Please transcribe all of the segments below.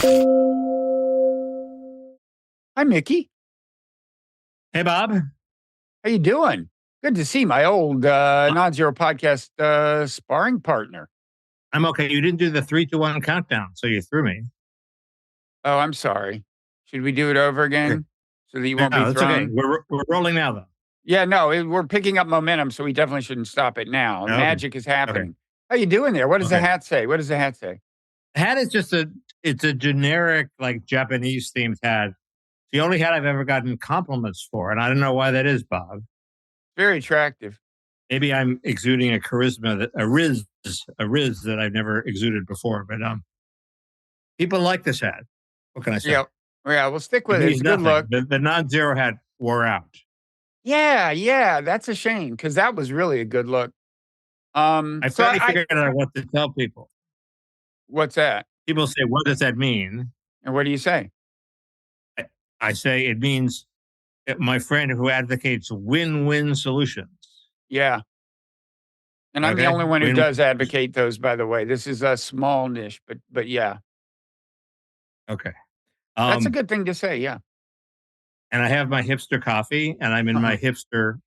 Hi, Mickey. Hey, Bob. How you doing? Good to see my old Nonzero podcast sparring partner. I'm okay. You didn't do the 3-2-1 countdown, so you threw me. Oh, I'm sorry. Should we do it over Okay. again so that you No, won't be it's okay. thrown? We're rolling now, though. Yeah, no, we're picking up momentum, so we definitely shouldn't stop it now. Okay. Magic is Okay. happening. How you doing there? What does the Okay. hat say? What does the hat say? Hat is just it's a generic, like, Japanese themed hat. It's the only hat I've ever gotten compliments for, and I don't know why that is, Bob. Very attractive. Maybe I'm exuding a charisma, a riz that I've never exuded before. But people like this hat. What can I say? Yeah, we'll stick It with it. means It's a good nothing. look. The non-zero hat wore out. Yeah, that's a shame because that was really a good look. I finally figured out what to tell people. What's that? People say, "What does that mean?" And what do you say? I say it means my friend who advocates win-win solutions. Yeah. And I'm the only one who does advocate those, by the way. This is a small niche, but yeah. Okay. That's a good thing to say, yeah. And I have my hipster coffee, and I'm in my hipster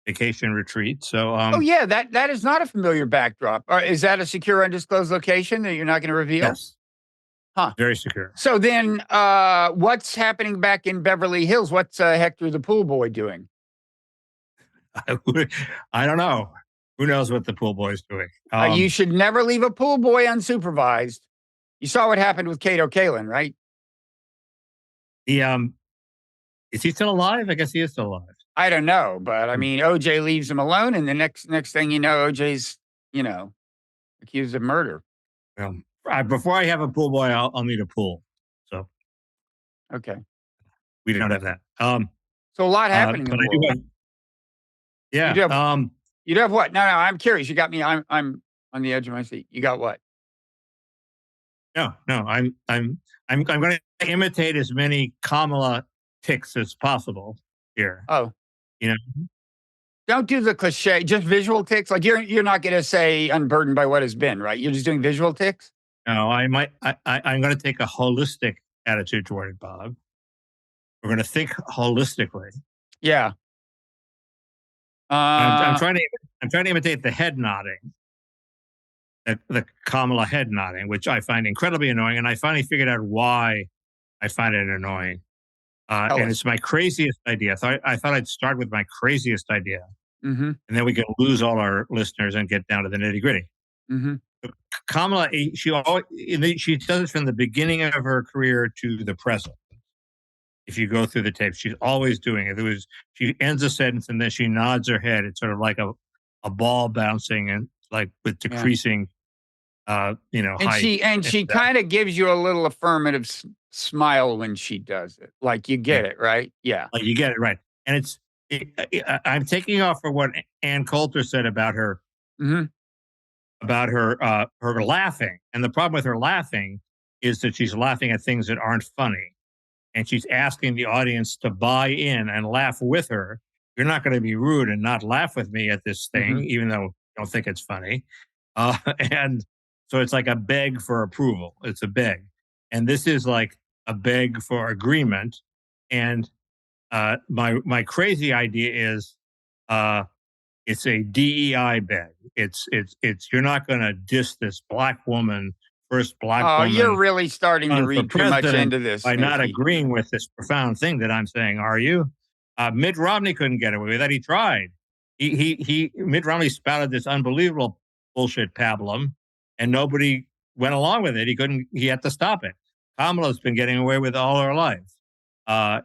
vacation retreat. So, oh yeah, that is not a familiar backdrop. Is that a secure, undisclosed location that you're not going to reveal? Yes. Huh. Very secure. So then, what's happening back in Beverly Hills? What's Hector the pool boy doing? I don't know. Who knows what the pool boy's doing? You should never leave a pool boy unsupervised. You saw what happened with Kato Kalin, right? Is he still alive? I guess he is still alive. I don't know, but I mean, OJ leaves him alone, and the next thing you know, OJ's accused of murder. Before I have a pool boy, I'll need a pool. So okay, we don't have that. So a lot happening in the world. Yeah. You do have what? No, I'm curious. You got me. I'm on the edge of my seat. You got what? No. I'm going to imitate as many Kamala ticks as possible here. Oh, don't do the cliche. Just visual ticks. Like you're not going to say unburdened by what has been, right? You're just doing visual ticks. No, I'm going to take a holistic attitude toward it, Bob. We're going to think holistically. Yeah. I'm trying to imitate the head nodding, the Kamala head nodding, which I find incredibly annoying. And I finally figured out why I find it annoying. And it's my craziest idea. I thought I'd start with my craziest idea, and then we can lose all our listeners and get down to the nitty gritty. Kamala, she does it from the beginning of her career to the present. If you go through the tape, she's always doing it. She ends a sentence and then she nods her head. It's sort of like a ball bouncing and like with decreasing, height. And she kind of gives you a little affirmative smile when she does it. Like you get it, right? Yeah. Like you get it, right. And I'm taking off for what Ann Coulter said about her, about her laughing. And the problem with her laughing is that she's laughing at things that aren't funny. And she's asking the audience to buy in and laugh with her. You're not going to be rude and not laugh with me at this thing, even though you don't think it's funny. And so it's like a beg for approval. It's a beg. And this is like a beg for agreement. And my crazy idea is it's a DEI beg. It's you're not going to diss this black woman. First black woman. You're really starting to read too much into this. By not agreeing with this profound thing that I'm saying, are you? Mitt Romney couldn't get away with that. He tried. Mitt Romney spouted this unbelievable bullshit pablum, and nobody went along with it. He had to stop it. Kamala's been getting away with it all her life. Well,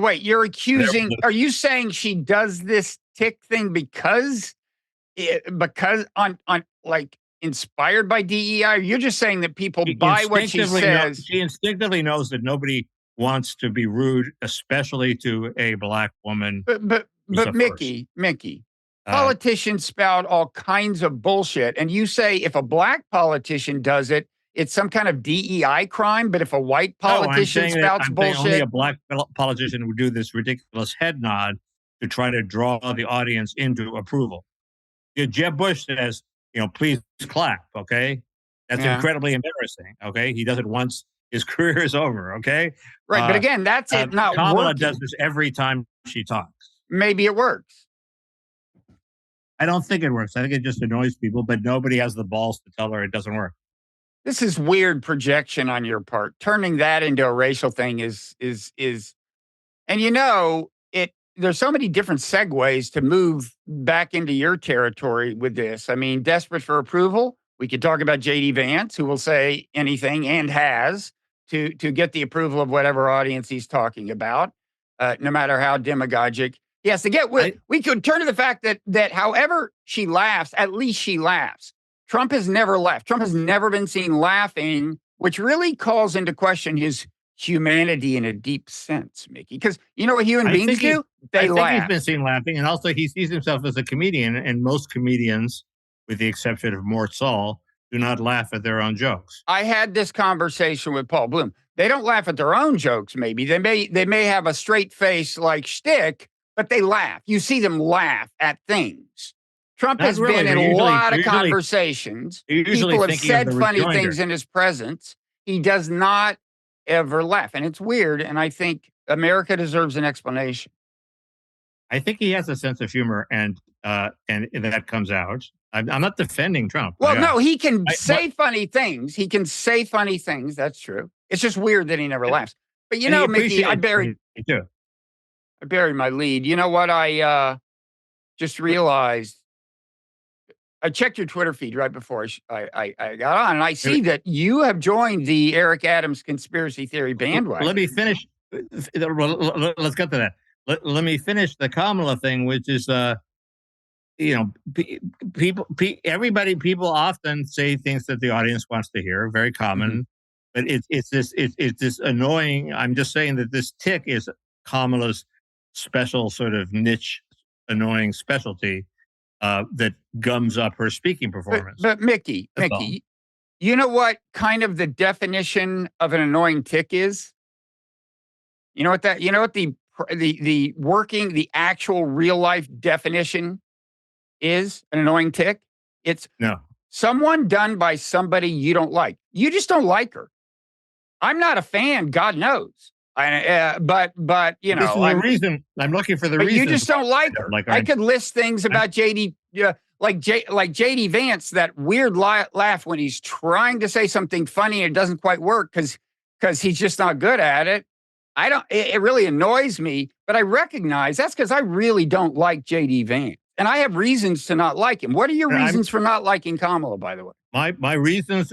wait, are you saying she does this tick thing because on like inspired by DEI? You're just saying that people buy what she says. She instinctively knows that nobody wants to be rude, especially to a black woman. But Mickey, politicians spout all kinds of bullshit, and you say if a black politician does it, it's some kind of DEI crime. But if a white politician spouts bullshit, only a black politician would do this ridiculous head nod to try to draw the audience into approval. Jeb Bush says, please clap, okay? That's incredibly embarrassing, okay? He does it once his career is over. Okay, Right, but again, that's it not Kamala working. does this every time she talks. Maybe it works. I don't think it works. I think it just annoys people, but nobody has the balls to tell her it doesn't work. This is weird projection on your part. Turning that into a racial thing is, and it. There's so many different segues to move back into your territory with this. I mean, desperate for approval. We could talk about JD Vance, who will say anything and has to get the approval of whatever audience he's talking about, no matter how demagogic. He has to get. We could turn to the fact that however she laughs, at least she laughs. Trump has never laughed. Trump has never been seen laughing, which really calls into question his humanity in a deep sense, Mickey. Because you know what human beings do? They laugh. He's been seen laughing, and also he sees himself as a comedian. And most comedians, with the exception of Mort Saul, do not laugh at their own jokes. I had this conversation with Paul Bloom. They don't laugh at their own jokes. Maybe they may have a straight face like shtick, but they laugh. You see them laugh at things. Trump has been in a lot of conversations. People have said funny things in his presence. He does not ever laugh. And it's weird. And I think America deserves an explanation. I think he has a sense of humor, and that comes out. I'm not defending Trump. Well, no, he can say funny things. He can say funny things. That's true. It's just weird that he never laughs. But Mickey, I buried my lead. You know what? I just realized. I checked your Twitter feed right before I got on, and I see that you have joined the Eric Adams conspiracy theory bandwagon. Let me finish. Let's get to that. Let me finish the Kamala thing, which is, people often say things that the audience wants to hear, very common, but it's this annoying. I'm just saying that this tick is Kamala's special sort of niche, annoying specialty. That gums up her speaking performance. But Mickey, you know what kind of the definition of an annoying tick is? You know what the actual real life definition is an annoying tick? It's someone done by somebody you don't like. You just don't like her. I'm not a fan, God knows. But this is the reason I'm looking for the reason. You just don't like her. I could list things about JD, like JD Vance, that weird laugh when he's trying to say something funny and it doesn't quite work because he's just not good at it. It really annoys me, but I recognize that's because I really don't like JD Vance, and I have reasons to not like him. What are your reasons for not liking Kamala, by the way? My reasons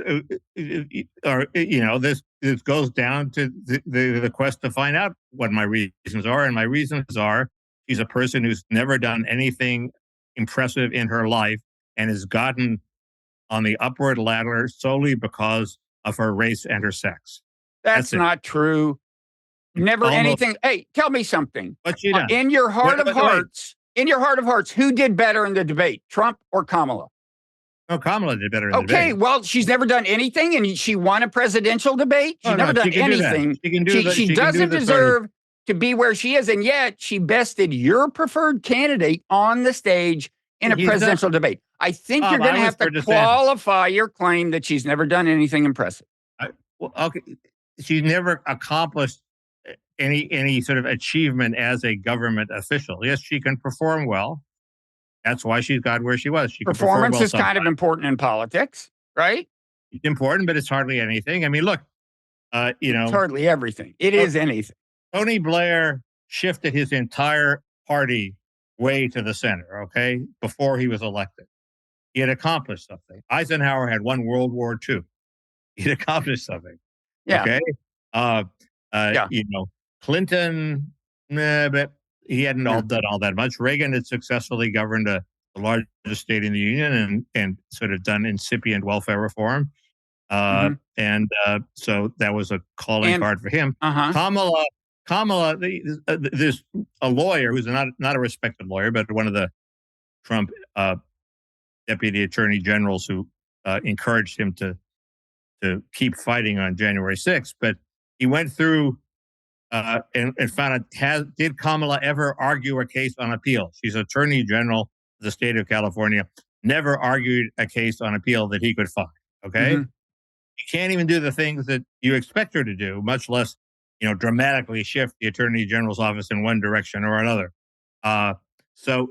are, this goes down to the quest to find out what my reasons are. And my reasons are she's a person who's never done anything impressive in her life and has gotten on the upward ladder solely because of her race and her sex. That's not true. Never anything. Hey, tell me something. What she done? In your heart of hearts, who did better in the debate, Trump or Kamala? No, Kamala did better in the debate. Okay, well, she's never done anything, and she won a presidential debate. She's never done anything. She doesn't deserve to be where she is, and yet she bested your preferred candidate on the stage in a presidential debate. I think you're going to have to qualify your claim that she's never done anything impressive. She's never accomplished any sort of achievement as a government official. Yes, she can perform well. That's why she's got where she was. Performance is kind of important in politics, right? It's important, but it's hardly anything. I mean, look, it's hardly everything. It is anything. Tony Blair shifted his entire party way to the center, okay, before he was elected. He had accomplished something. Eisenhower had won World War II. He'd accomplished something. Yeah. Okay. Clinton, but he hadn't done all that much. Reagan had successfully governed the largest state in the union and sort of done incipient welfare reform. And so that was a calling card for him. Kamala, there's a lawyer who's not a respected lawyer, but one of the Trump deputy attorney generals who encouraged him to keep fighting on January 6th. But he went through and found out, did Kamala ever argue a case on appeal? She's attorney general of the state of California, never argued a case on appeal that he could find. Okay. She can't even do the things that you expect her to do, much less, dramatically shift the attorney general's office in one direction or another. Uh, so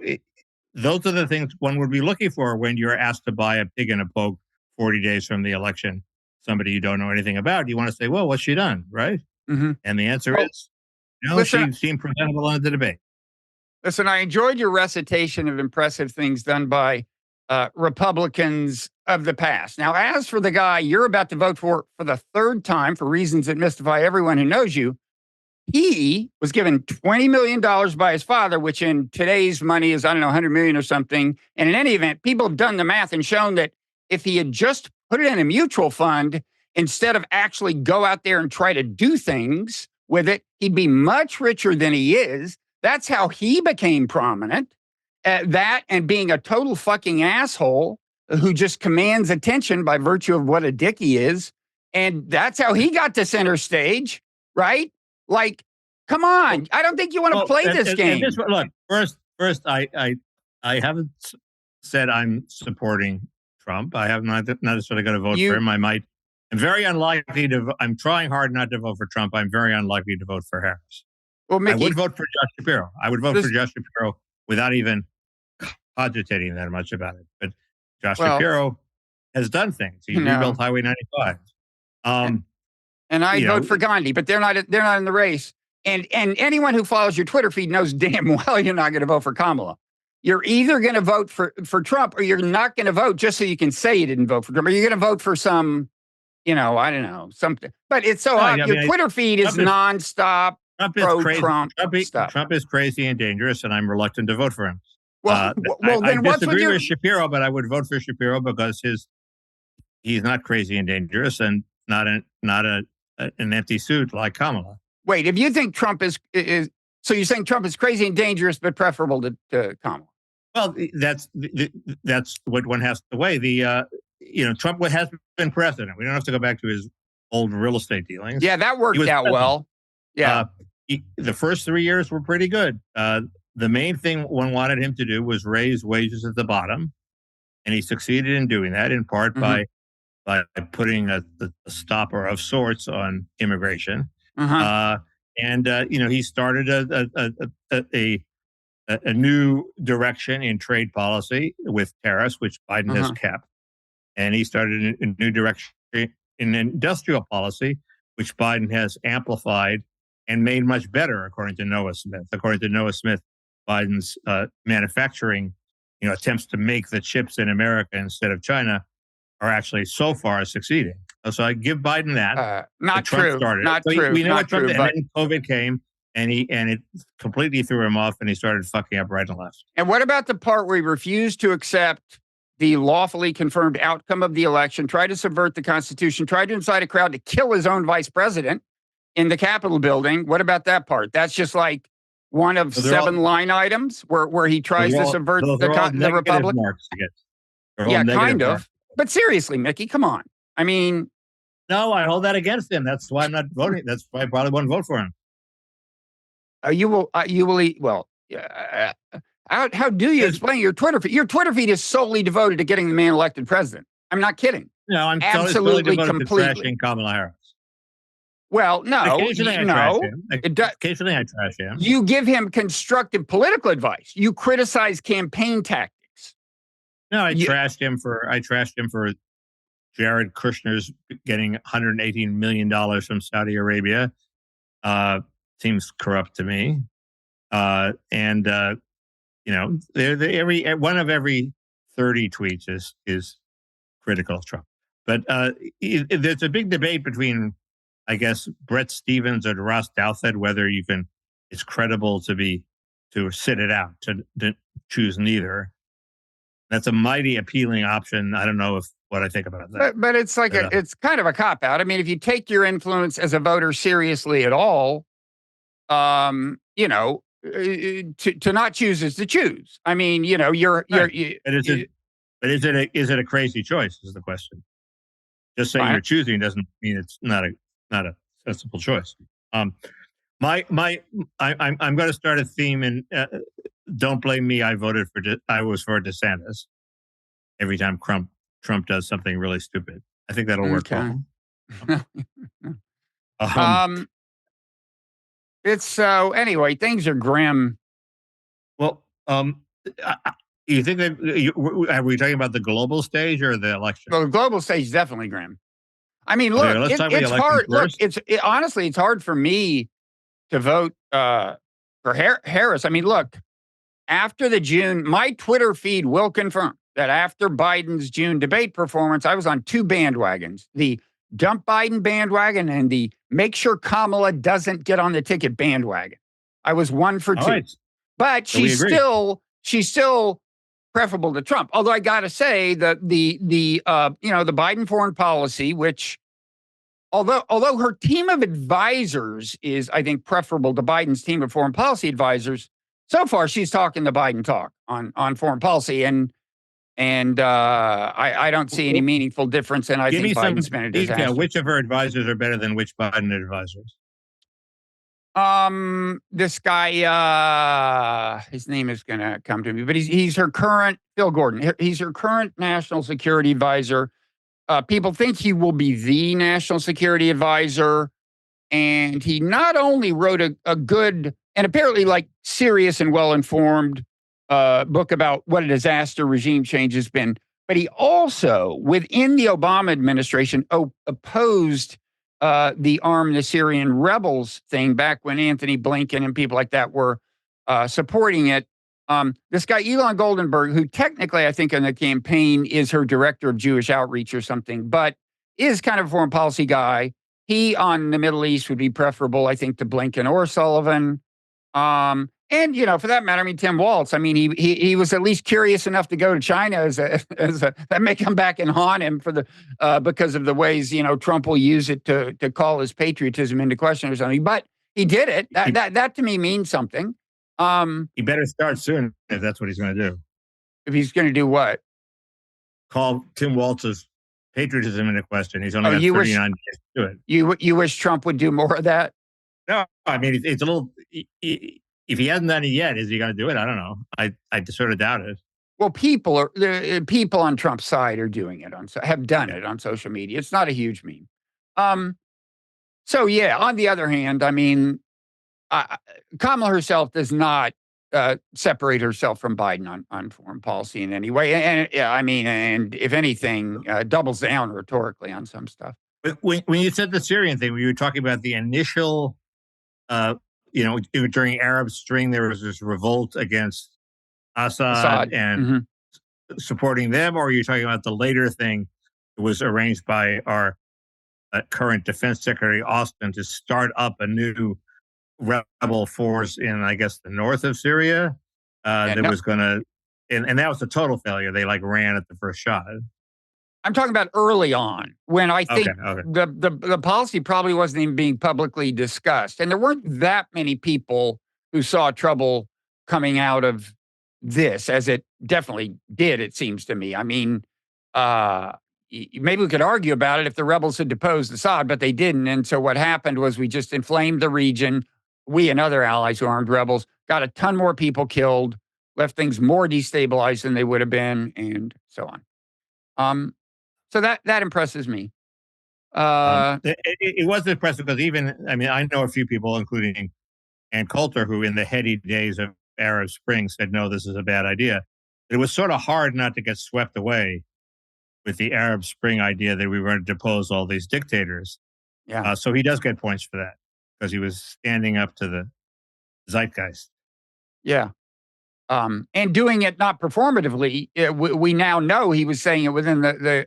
those are the things one would be looking for when you're asked to buy a pig in a poke 40 days from the election, somebody you don't know anything about. You want to say, well, what's she done? Right. Mm-hmm. And the answer Well, is, no, she seemed presentable in the debate. Listen, I enjoyed your recitation of impressive things done by Republicans of the past. Now, as for the guy you're about to vote for the third time, for reasons that mystify everyone who knows you, he was given $20 million by his father, which in today's money is, I don't know, 100 million or something. And in any event, people have done the math and shown that if he had just put it in a mutual fund, instead of actually go out there and try to do things with it, he'd be much richer than he is. That's how he became prominent. That and being a total fucking asshole who just commands attention by virtue of what a dick he is. And that's how he got to center stage, right? Like, come on. I don't think you want to play this game. Look, first, I haven't said I'm supporting Trump. I have not necessarily going to vote for him. I'm very unlikely to. I'm trying hard not to vote for Trump. I'm very unlikely to vote for Harris. Well, Mickey, I would vote for Josh Shapiro. I would vote for Josh Shapiro without even cogitating that much about it. But Josh Shapiro has done things. He rebuilt Highway 95. And I'd vote for Gandhi, but they're not in the race. And anyone who follows your Twitter feed knows damn well you're not going to vote for Kamala. You're either going to vote for Trump or you're not going to vote just so you can say you didn't vote for Trump. Or you're going to vote for some, I don't know, something. But it's so odd. Your Twitter feed is nonstop. Trump is crazy and dangerous, and I'm reluctant to vote for him. Well, I disagree with Shapiro, but I would vote for Shapiro because he's not crazy and dangerous, and not an empty suit like Kamala. Wait, if you think Trump is so you're saying Trump is crazy and dangerous, but preferable to Kamala? Well, that's what one has to weigh. Trump has been president. We don't have to go back to his old real estate dealings. Yeah, that worked out well. Yeah. The first 3 years were pretty good. The main thing one wanted him to do was raise wages at the bottom, and he succeeded in doing that in part by putting a stopper of sorts on immigration. He started a new direction in trade policy with tariffs, which Biden has kept, and he started a new direction in industrial policy, which Biden has amplified and made much better, according to Noah Smith. According to Noah Smith, Biden's manufacturing, attempts to make the chips in America instead of China are actually so far succeeding. So I give Biden that. Not true. Not true. We know what Trump did. And then COVID came, and it completely threw him off, and he started fucking up right and left. And what about the part where he refused to accept the lawfully confirmed outcome of the election, tried to subvert the Constitution, tried to incite a crowd to kill his own vice president in the Capitol building? What about that part? That's just like one of 7 line items where he tries to subvert the Republic. Yeah, kind of. But seriously, Mickey, come on. I mean, no, I hold that against him. That's why I'm not voting. That's why I probably won't vote for him. You will eat. Well, how do you explain your Twitter feed? Your Twitter feed is solely devoted to getting the man elected president. I'm not kidding. No, I'm absolutely completely to trashing Kamala Harris. Well, no, occasionally I trash him. You give him constructive political advice. You criticize campaign tactics. No, I trashed him for Jared Kushner's getting $118 million from Saudi Arabia. Seems corrupt to me. Every one of every 30 tweets is critical of Trump. But there's a big debate between, I guess, Brett Stevens or Ross Douthat whether it's credible to sit it out, to choose neither. That's a mighty appealing option. I don't know what I think about that. But it's like it's kind of a cop out. I mean, if you take your influence as a voter seriously at all, to not choose is to choose. I mean, you're. But is it a crazy choice? Is the question. Just saying you're choosing doesn't mean it's not a sensible choice. I'm going to start a theme, and don't blame me. I was for DeSantis every time Trump does something really stupid. I think that'll work well. Um, um, it's so anyway. Things are grim. well, you think that are we talking about the global stage or the election? Well, the global stage is definitely grim. I mean, Okay, look, let's talk about the it's election hard. Look, first. honestly, it's hard for me to vote for Harris. I mean, look, after the June, my Twitter feed will confirm that after Biden's June debate performance, I was on two bandwagons: the dump Biden bandwagon and the make sure Kamala doesn't get on the ticket bandwagon. I was one for All two, right, but so we agree. she's still preferable to Trump. Although I got to say that the Biden foreign policy, which although her team of advisors is, I think, preferable to Biden's team of foreign policy advisors, so far she's talking the Biden talk on foreign policy, and I don't see any Well, meaningful difference. And I give think me some Biden's been a detail. disaster. Which of her advisors are better than which Biden advisors? This guy, his name is gonna come to me, but he's her current Phil Gordon. He's her current national security advisor. People think he will be the national security advisor. And he not only wrote a good and apparently like serious and well informed book about what a disaster regime change has been, but he also, within the Obama administration, opposed the arm the Syrian rebels thing back when Anthony Blinken and people like that were supporting it. This guy, Elon Goldenberg, who technically I think in the campaign is her director of Jewish outreach or something, but is kind of a foreign policy guy. He on the Middle East would be preferable, I think, to Blinken or Sullivan. And for that matter, I mean, Tim Walz. I mean, he was at least curious enough to go to China as a that may come back and haunt him for the because of the ways Trump will use it to call his patriotism into question or something. But he did it. That to me means something. He better start soon if that's what he's going to do. If he's going to do what? Call Tim Walz's patriotism into question. He's only Oh, got you 39 wish days to do it. you wish Trump would do more of that? No, I mean it's a little. If he hasn't done it yet, is he going to do it? I don't know. I just sort of doubt it. Well, people on Trump's side are doing it have done it on social media. It's not a huge meme. Um, so yeah. On the other hand, I mean, Kamala herself does not separate herself from Biden on foreign policy in any way, and yeah, I mean, and if anything, doubles down rhetorically on some stuff. But when you said the Syrian thing, when you were talking about the initial, uh, during Arab Spring, there was this revolt against Assad Assad. and Hmm. supporting them, or are you talking about the later thing that was arranged by our current Defense Secretary Austin to start up a new rebel force in, I guess, the north of Syria Yeah, that no, was going to, and that was a total failure. They like ran at the first shot. I'm talking about early on when I Okay, think okay. the policy probably wasn't even being publicly discussed, and there weren't that many people who saw trouble coming out of this, as it definitely did. It seems to me. I mean, uh, maybe we could argue about it if the rebels had deposed Assad, but they didn't. And so what happened was we just inflamed the region. We and other allies who armed rebels got a ton more people killed, left things more destabilized than they would have been, and so on. Um, so that impresses me. Uh, It was impressive because even, I mean, I know a few people, including Ann Coulter, who in the heady days of Arab Spring said, no, this is a bad idea. It was sort of hard not to get swept away with the Arab Spring idea that we were going to depose all these dictators. yeah, So he does get points for that because he was standing up to the zeitgeist. yeah. And doing it not performatively, we now know he was saying it within the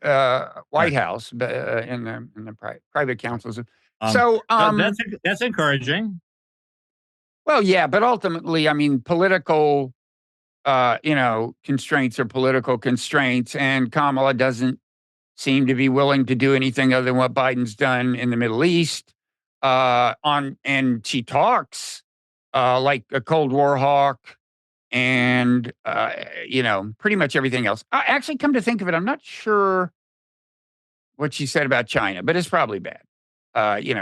White Right. House, in the private councils. Um, So, that's encouraging. well, yeah, but ultimately, I mean, political, constraints are political constraints, and Kamala doesn't seem to be willing to do anything other than what Biden's done in the Middle East. And she talks like a Cold War hawk, and pretty much everything else. I actually, come to think of it, I'm not sure what she said about China, but it's probably bad.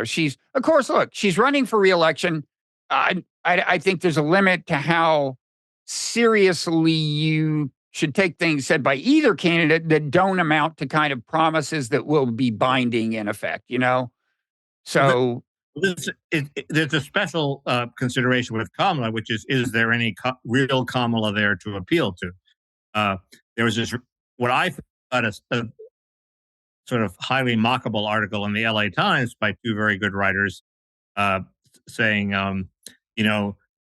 She's, of course, look, she's running for reelection. I think there's a limit to how seriously you should take things said by either candidate that don't amount to kind of promises that will be binding in effect, So there's a special consideration with Kamala, which is there any real Kamala there to appeal to? There was this, what I thought a sort of highly mockable article in the LA Times by two very good writers saying,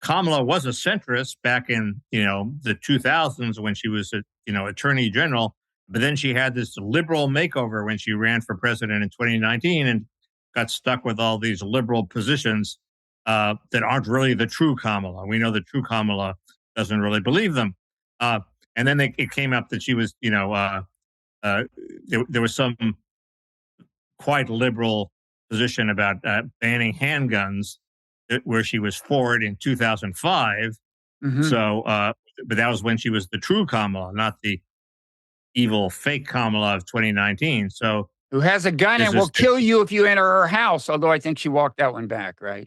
Kamala was a centrist back in, the 2000s when she was, attorney general, but then she had this liberal makeover when she ran for president in 2019 and got stuck with all these liberal positions that aren't really the true Kamala. We know the true Kamala doesn't really believe them. And then it came up that she was, there was some quite liberal position about banning handguns where she was for it in 2005. Mm-hmm. So, but that was when she was the true Kamala, not the evil fake Kamala of 2019. So, who has a gun and will kill you if you enter her house. Although I think she walked that one back, right?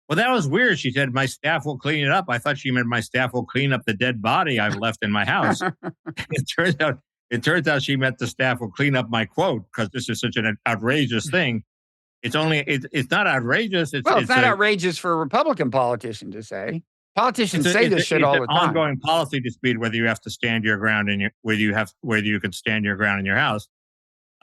Well, that was weird. She said, my staff will clean it up. I thought she meant my staff will clean up the dead body I've left in my house. It turns out she meant the staff will clean up my quote, because this is such an outrageous thing. It's not outrageous. It's not outrageous for a Republican politician to say. Politicians say this shit all the time. It's an ongoing policy dispute whether you have to stand your ground whether you can stand your ground in your house.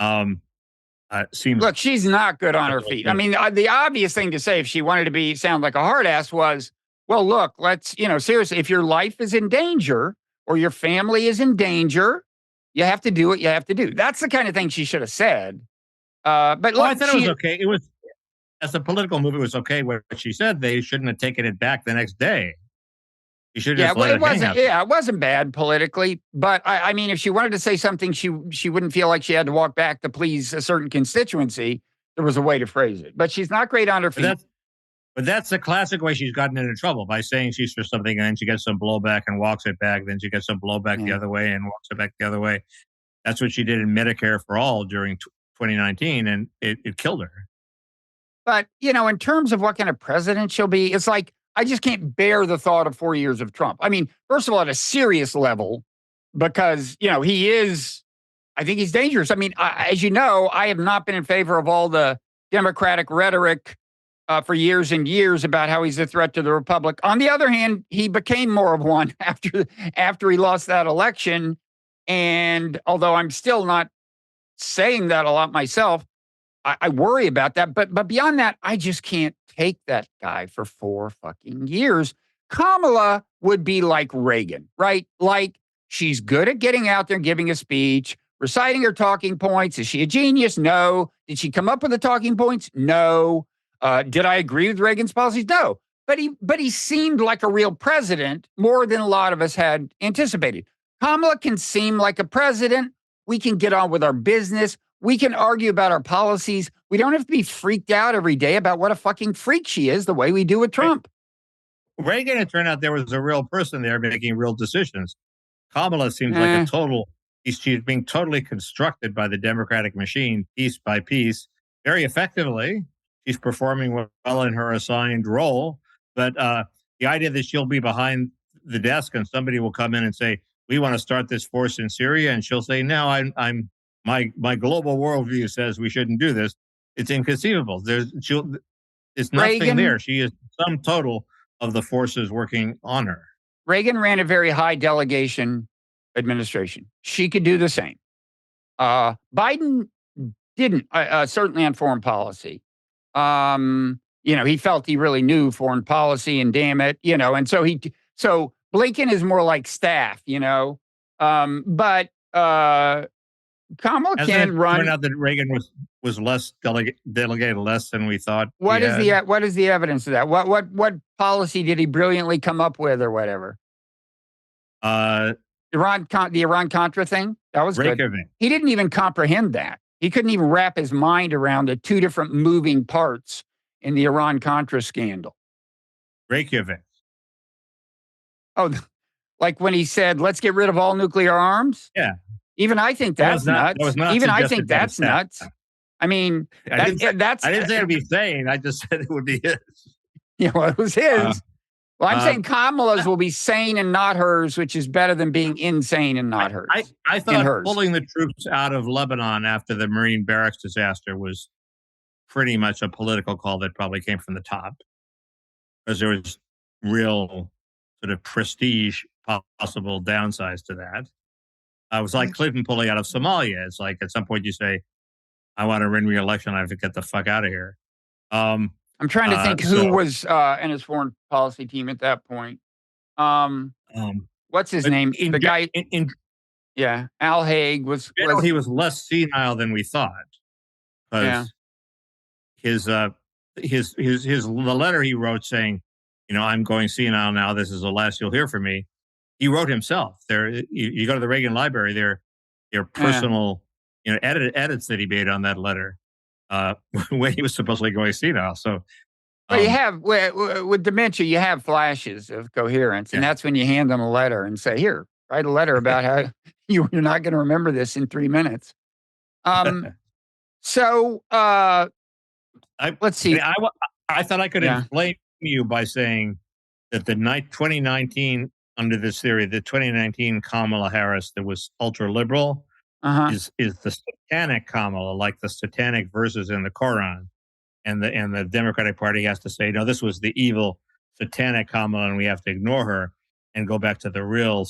Look, she's not good on her feet. I mean, the obvious thing to say if she wanted to sound like a hard ass was, well, look, let's, seriously, if your life is in danger or your family is in danger, you have to do what you have to do. That's the kind of thing she should have said. But look, I thought it was okay. It was, as a political move, it was okay what she said. They shouldn't have taken it back the next day. You should have let it wasn't. Yeah, it wasn't bad politically. But I mean, if she wanted to say something, she wouldn't feel like she had to walk back to please a certain constituency. There was a way to phrase it. But she's not great on her feet. But that's the classic way she's gotten into trouble, by saying she's for something and then she gets some blowback and walks it back. Then she gets some blowback the other way and walks it back the other way. That's what she did in Medicare for All during 2019, and it killed her. But, in terms of what kind of president she'll be, it's like, I just can't bear the thought of 4 years of Trump. I mean, first of all, at a serious level, because, I think he's dangerous. I mean, as you know, I have not been in favor of all the Democratic rhetoric for years and years about how he's a threat to the Republic. On the other hand, he became more of one after he lost that election. And although I'm still not saying that a lot myself, I worry about that. But beyond that, I just can't take that guy for 4 fucking years. Kamala would be like Reagan, right? Like, she's good at getting out there, giving a speech, reciting her talking points. Is she a genius? No. Did she come up with the talking points? No. Did I agree with Reagan's policies? No. But he seemed like a real president more than a lot of us had anticipated. Kamala can seem like a president. We can get on with our business. We can argue about our policies. We don't have to be freaked out every day about what a fucking freak she is, the way we do with Trump. Reagan, it turned out there was a real person there making real decisions. Kamala seems like she's being totally constructed by the Democratic machine, piece by piece, very effectively. She's performing well in her assigned role. But the idea that she'll be behind the desk and somebody will come in and say, we want to start this force in Syria, and she'll say, no, my global worldview says we shouldn't do this. It's inconceivable. There's nothing there. She is the sum total of the forces working on her. Reagan ran a very high delegation administration. She could do the same. Biden didn't, certainly on foreign policy. He felt he really knew foreign policy, and damn it, and so Blinken is more like staff, but Kamala can run. Turned out that Reagan was less delegated less than we thought. What is the evidence of that? What policy did he brilliantly come up with, or whatever? The Iran-Contra thing, that was good. He didn't even comprehend that. He couldn't even wrap his mind around the two different moving parts in the Iran-Contra scandal. Reykjavik. Oh, like when he said, let's get rid of all nuclear arms? Yeah. Even I think that's nuts. Even I think that's nuts. I mean, I didn't say it'd be sane. I just said it would be his. Yeah, well, it was his. Well, I'm saying Kamala's will be sane and not hers, which is better than being insane and not hers. I thought pulling the troops out of Lebanon after the Marine barracks disaster was pretty much a political call that probably came from the top, because there was real sort of prestige possible downsides to that. It was like Clinton pulling out of Somalia. It's like at some point you say, I want to win re-election. I have to get the fuck out of here. I'm trying to think who was in his foreign policy team at that point. What's his name? The guy. Yeah, Al Haig was. He was less senile than we thought. Yeah. The letter he wrote saying, I'm going senile now. This is the last you'll hear from me. He wrote himself. There, you go to the Reagan Library. Their personal, edits that he made on that letter when he was supposedly going senile. So, well, you have with dementia, you have flashes of coherence, and that's when you hand them a letter and say, "Here, write a letter about how you're not going to remember this in 3 minutes." So, let's see. I thought I could inflame you by saying that the 2019, under this theory, the 2019 Kamala Harris that was ultra liberal is the satanic Kamala, like the satanic verses in the Quran, and the Democratic Party has to say, no, this was the evil satanic Kamala, and we have to ignore her and go back to the real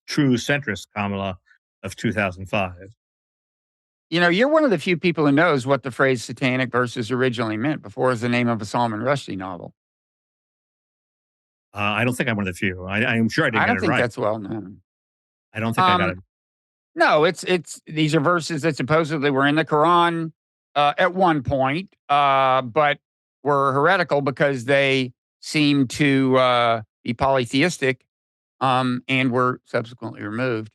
true centrist Kamala of 2005. You're one of the few people who knows what the phrase satanic verses originally meant. Before it was the name of a Salman Rushdie novel. I don't think I'm one of the few. I'm sure I didn't get it right. I don't think that's well known. I don't think I got it. No, these are verses that supposedly were in the Quran at one point, but were heretical because they seemed to be polytheistic, and were subsequently removed.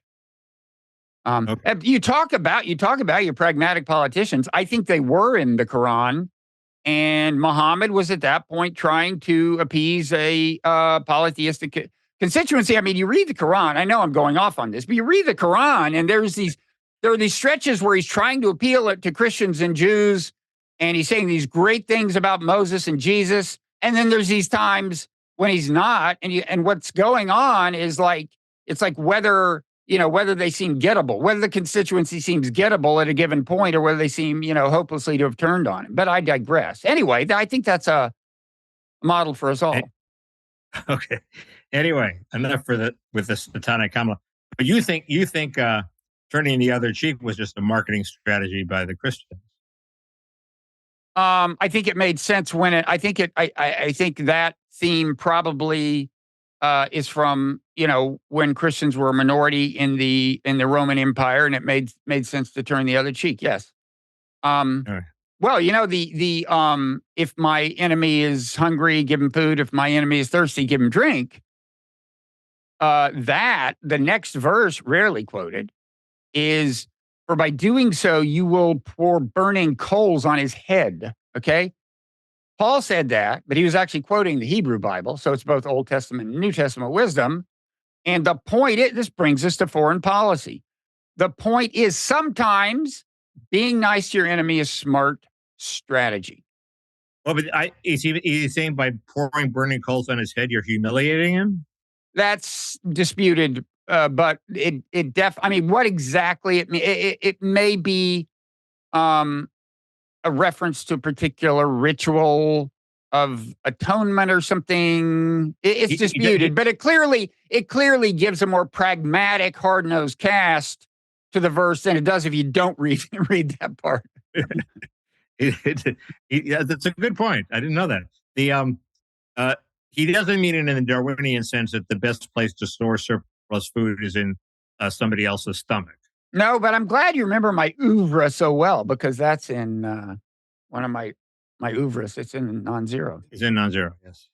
Okay. You talk about your pragmatic politicians. I think they were in the Quran, and Muhammad was at that point trying to appease a polytheistic constituency. I mean, you read the Quran. I know I'm going off on this, but you read the Quran, and there are these stretches where he's trying to appeal to Christians and Jews, and he's saying these great things about Moses and Jesus, and then there's these times when he's not, and what's going on is it's like whether they seem gettable, whether the constituency seems gettable at a given point, or whether they seem, hopelessly to have turned on him. But I digress. Anyway, I think that's a model for us all. Okay. Anyway, enough with the satanic Kamala. But you think turning the other cheek was just a marketing strategy by the Christians? I think it made sense I think that theme probably is from when Christians were a minority in the Roman Empire, and it made sense to turn the other cheek. Yes. Right. Well, if my enemy is hungry, give him food. If my enemy is thirsty, give him drink. The next verse, rarely quoted, is, for by doing so you will pour burning coals on his head. Okay. Paul said that, but he was actually quoting the Hebrew Bible, so it's both Old Testament and New Testament wisdom. And the point is, this brings us to foreign policy. The point is, sometimes being nice to your enemy is smart strategy. Well, but he's saying by pouring burning coals on his head, you're humiliating him? That's disputed, but what exactly it may be a reference to a particular ritual of atonement or something. It's disputed, but it clearly gives a more pragmatic, hard-nosed cast to the verse than it does if you don't read that part. That's a good point. I didn't know that. He doesn't mean it in the Darwinian sense that the best place to store surplus food is in somebody else's stomach. No, but I'm glad you remember my oeuvre so well, because that's in one of my oeuvres. It's in Nonzero. It's in Nonzero, yes.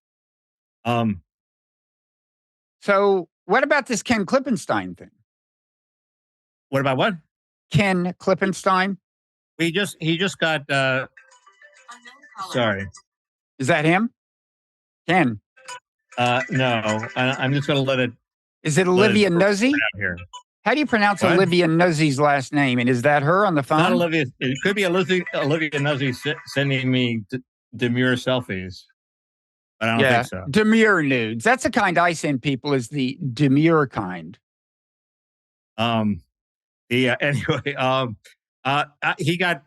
So what about this Ken Klippenstein thing? What about what? Ken Klippenstein. He just got. Sorry, is that him? Ken. No, I'm just going to let it. Is it Olivia Nuzzi? How do you pronounce Olivia Nuzzi's last name? And is that her on the phone? Not Olivia. It could be Olivia Nuzzi sending me demure selfies. but I don't think Yeah, so. demure nudes. That's the kind I send people, is the demure kind. Um, anyway, he got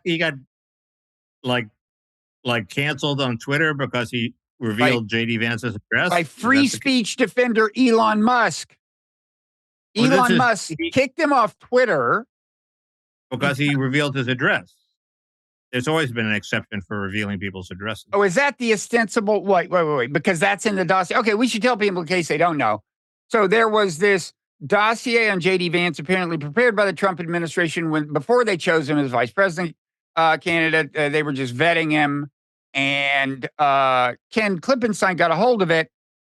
like canceled on Twitter because he By revealed JD Vance's by address. Is free that the case? speech defender Elon Musk. Well, this Elon is Musk kicked him off Twitter. because he revealed his address. There's always been an exception for revealing people's addresses. Oh, is that the ostensible? Wait. Because that's in the dossier. Okay, we should tell people in case they don't know. So there was this dossier on JD Vance, apparently prepared by the Trump administration before they chose him as vice president candidate. They were just vetting him, and Ken Klippenstein got a hold of it.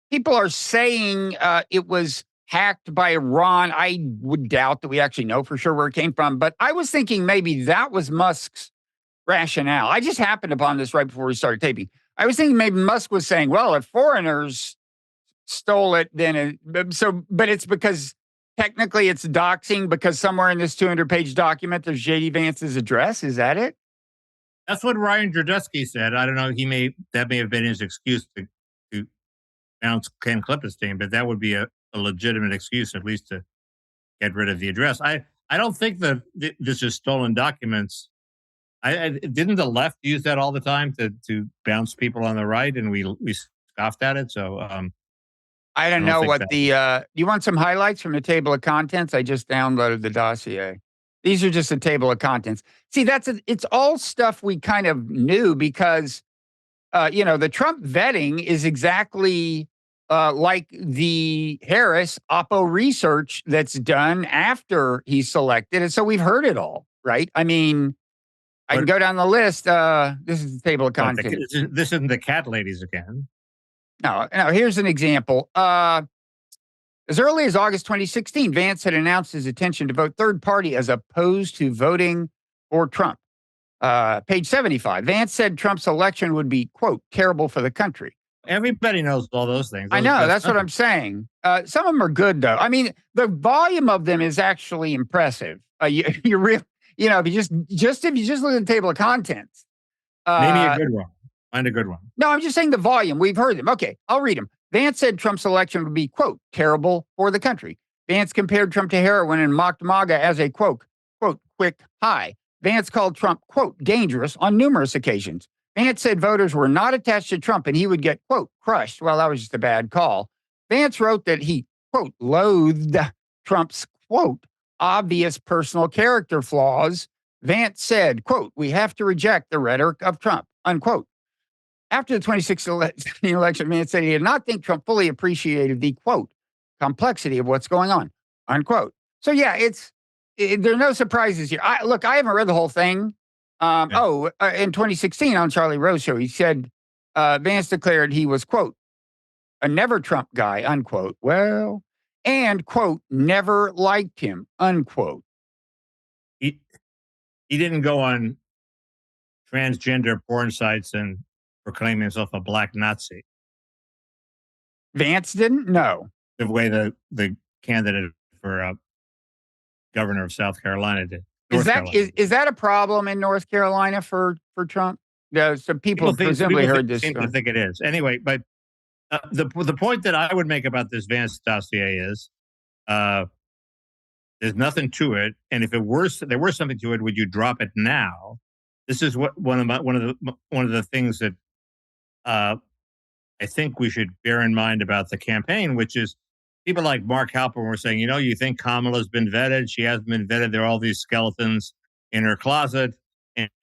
People are saying it was hacked by Iran. I would doubt that we actually know for sure where it came from, but I was thinking maybe that was Musk's rationale. I just happened upon this right before we started taping. I was thinking maybe Musk was saying, well, if foreigners stole it, then but it's because technically it's doxing, because somewhere in this 200-page document, there's JD Vance's address. Is that it? That's what Ryan Drudesky said. I don't know. That may have been his excuse to bounce Ken Klippenstein, but that would be a legitimate excuse, at least, to get rid of the address. I don't think that this is stolen documents. Didn't the left use that all the time to bounce people on the right, and we scoffed at it. So I don't know what do you want some highlights from the table of contents? I just downloaded the dossier. These are just a table of contents. See, it's all stuff we kind of knew because, the Trump vetting is exactly like the Harris Oppo research that's done after he's selected. And so we've heard it all, right? I mean, I can go down the list. This is the table of contents. This isn't the cat ladies again. No, here's an example. As early as August 2016, Vance had announced his intention to vote third party as opposed to voting for Trump. Page 75, Vance said Trump's election would be, quote, terrible for the country. Everybody knows all those things. I know, that's what I'm saying. Some of them are good, though. I mean, the volume of them is actually impressive. You really, if you just look at the table of contents. Maybe a good one. Find a good one. No, I'm just saying the volume. We've heard them. Okay, I'll read them. Vance said Trump's election would be, quote, terrible for the country. Vance compared Trump to heroin and mocked MAGA as a, quote, quick high. Vance called Trump, quote, dangerous on numerous occasions. Vance said voters were not attached to Trump and he would get, quote, crushed. Well, that was just a bad call. Vance wrote that he, quote, loathed Trump's, quote, obvious personal character flaws. Vance said, quote, we have to reject the rhetoric of Trump, unquote. After the 2016 election, Vance said he did not think Trump fully appreciated the, quote, complexity of what's going on, unquote. So, yeah, there are no surprises here. I haven't read the whole thing. In 2016 on Charlie Rose Show, he said Vance declared he was, quote, a never Trump guy, unquote. Well, and, quote, never liked him, unquote. He didn't go on transgender porn sites and proclaim himself a black Nazi. Vance didn't? No. The way the candidate for governor of South Carolina did. Is that a problem in North Carolina for Trump? So people presumably heard this. Seem to think it is. Anyway, but the point that I would make about this Vance dossier is there's nothing to it, and if there were something to it, would you drop it now? This is what one of the things that I think we should bear in mind about the campaign, which is people like Mark Halperin were saying, you think Kamala's been vetted? She hasn't been vetted. There are all these skeletons in her closet.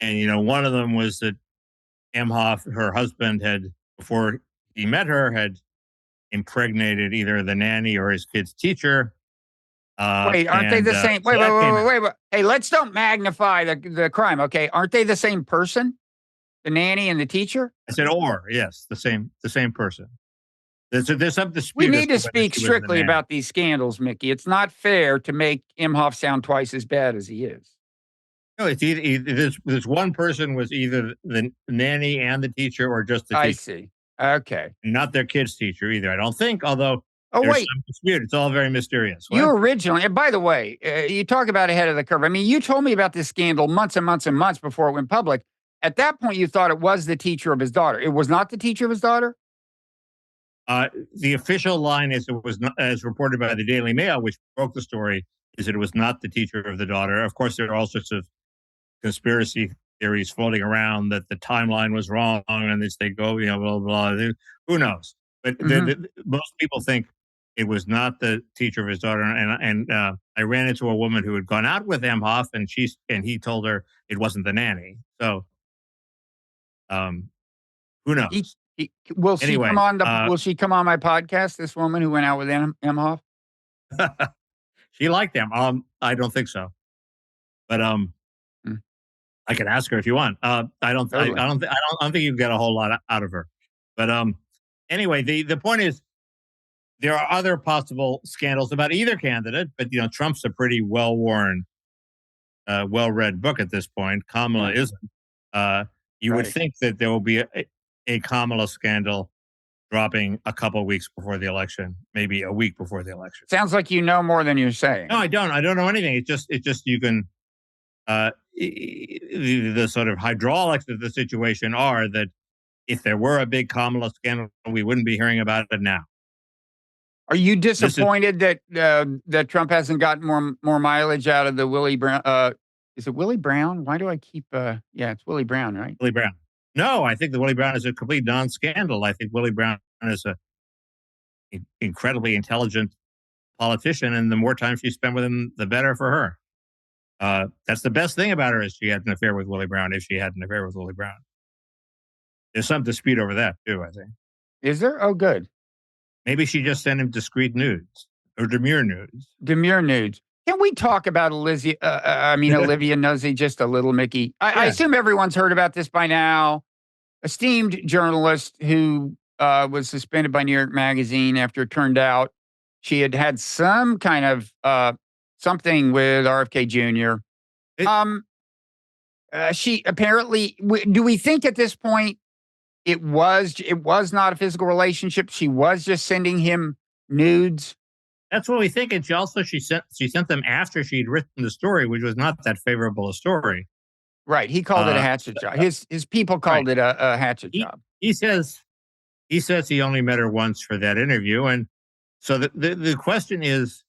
And one of them was that Emhoff, her husband, before he met her, had impregnated either the nanny or his kid's teacher. Wait, aren't they the same? Wait. Hey, let's don't magnify the crime, okay? Aren't they the same person? The nanny and the teacher? I said, yes, the same person. There's some dispute. We need to speak strictly about these scandals, Mickey. It's not fair to make Imhoff sound twice as bad as he is. No, it's either this one person was either the nanny and the teacher, or just the teacher. I see. Okay. Not their kid's teacher either, I don't think, although there's some dispute. It's all very mysterious. You originally, and by the way, you talk about ahead of the curve. I mean, you told me about this scandal months and months and months before it went public. At that point, you thought it was the teacher of his daughter. It was not the teacher of his daughter? The official line is it was not, as reported by the Daily Mail, which broke the story, is that it was not the teacher of the daughter. Of course, there are all sorts of conspiracy theories floating around that the timeline was wrong and this they go, blah, blah, blah. Who knows? But most people think it was not the teacher of his daughter. And I ran into a woman who had gone out with Emhoff, and he told her it wasn't the nanny. So, who knows? Will she come on will she come on my podcast? This woman who went out with Emhoff? She liked him. I don't think so, but I can ask her if you want. I don't think you get a whole lot out of her, but anyway, the point is there are other possible scandals about either candidate, but Trump's a pretty well-worn, well-read book at this point. Kamala isn't. You would think that there will be a Kamala scandal dropping a couple of weeks before the election, maybe a week before the election. Sounds like you know more than you're saying. No, I don't. I don't know anything. It's just you can. The sort of hydraulics of the situation are that if there were a big Kamala scandal, we wouldn't be hearing about it now. Are you disappointed that Trump hasn't gotten more mileage out of the Willie Brown? Is it Willie Brown? Why do I keep? Yeah, it's Willie Brown, right? Willie Brown. No, I think that Willie Brown is a complete non-scandal. I think Willie Brown is an incredibly intelligent politician, and the more time she spent with him, the better for her. That's the best thing about her is she had an affair with Willie Brown. If she had an affair with Willie Brown, there's some dispute over that too. I think. Is there? Oh, good. Maybe she just sent him discreet nudes or demure nudes. Demure nudes. Can we talk about Olivia Nosey just a little, Mickey? I assume everyone's heard about this by now. Esteemed journalist who was suspended by New York Magazine after it turned out she had some kind of something with RFK Jr. She apparently. Do we think at this point it was not a physical relationship? She was just sending him nudes. That's what we think. And she sent them after she'd written the story, which was not that favorable a story. Right. He called it a hatchet job. His people called it a hatchet job. He says he only met her once for that interview. And so the question is,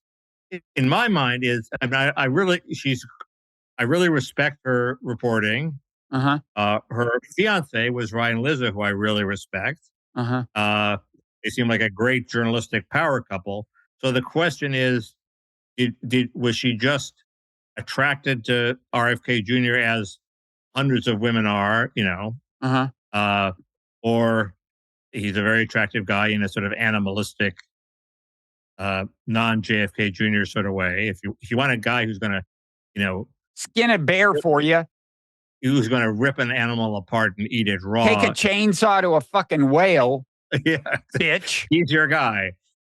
in my mind, is I really respect her reporting. Her fiance was Ryan Lizza, who I really respect. They seem like a great journalistic power couple. So the question is, was she just attracted to RFK Jr. as hundreds of women are, or he's a very attractive guy in a sort of animalistic, non-JFK Jr. sort of way. If you want a guy who's going to, skin a bear for you, who's going to rip an animal apart and eat it raw, take a chainsaw to a fucking whale, bitch. He's your guy.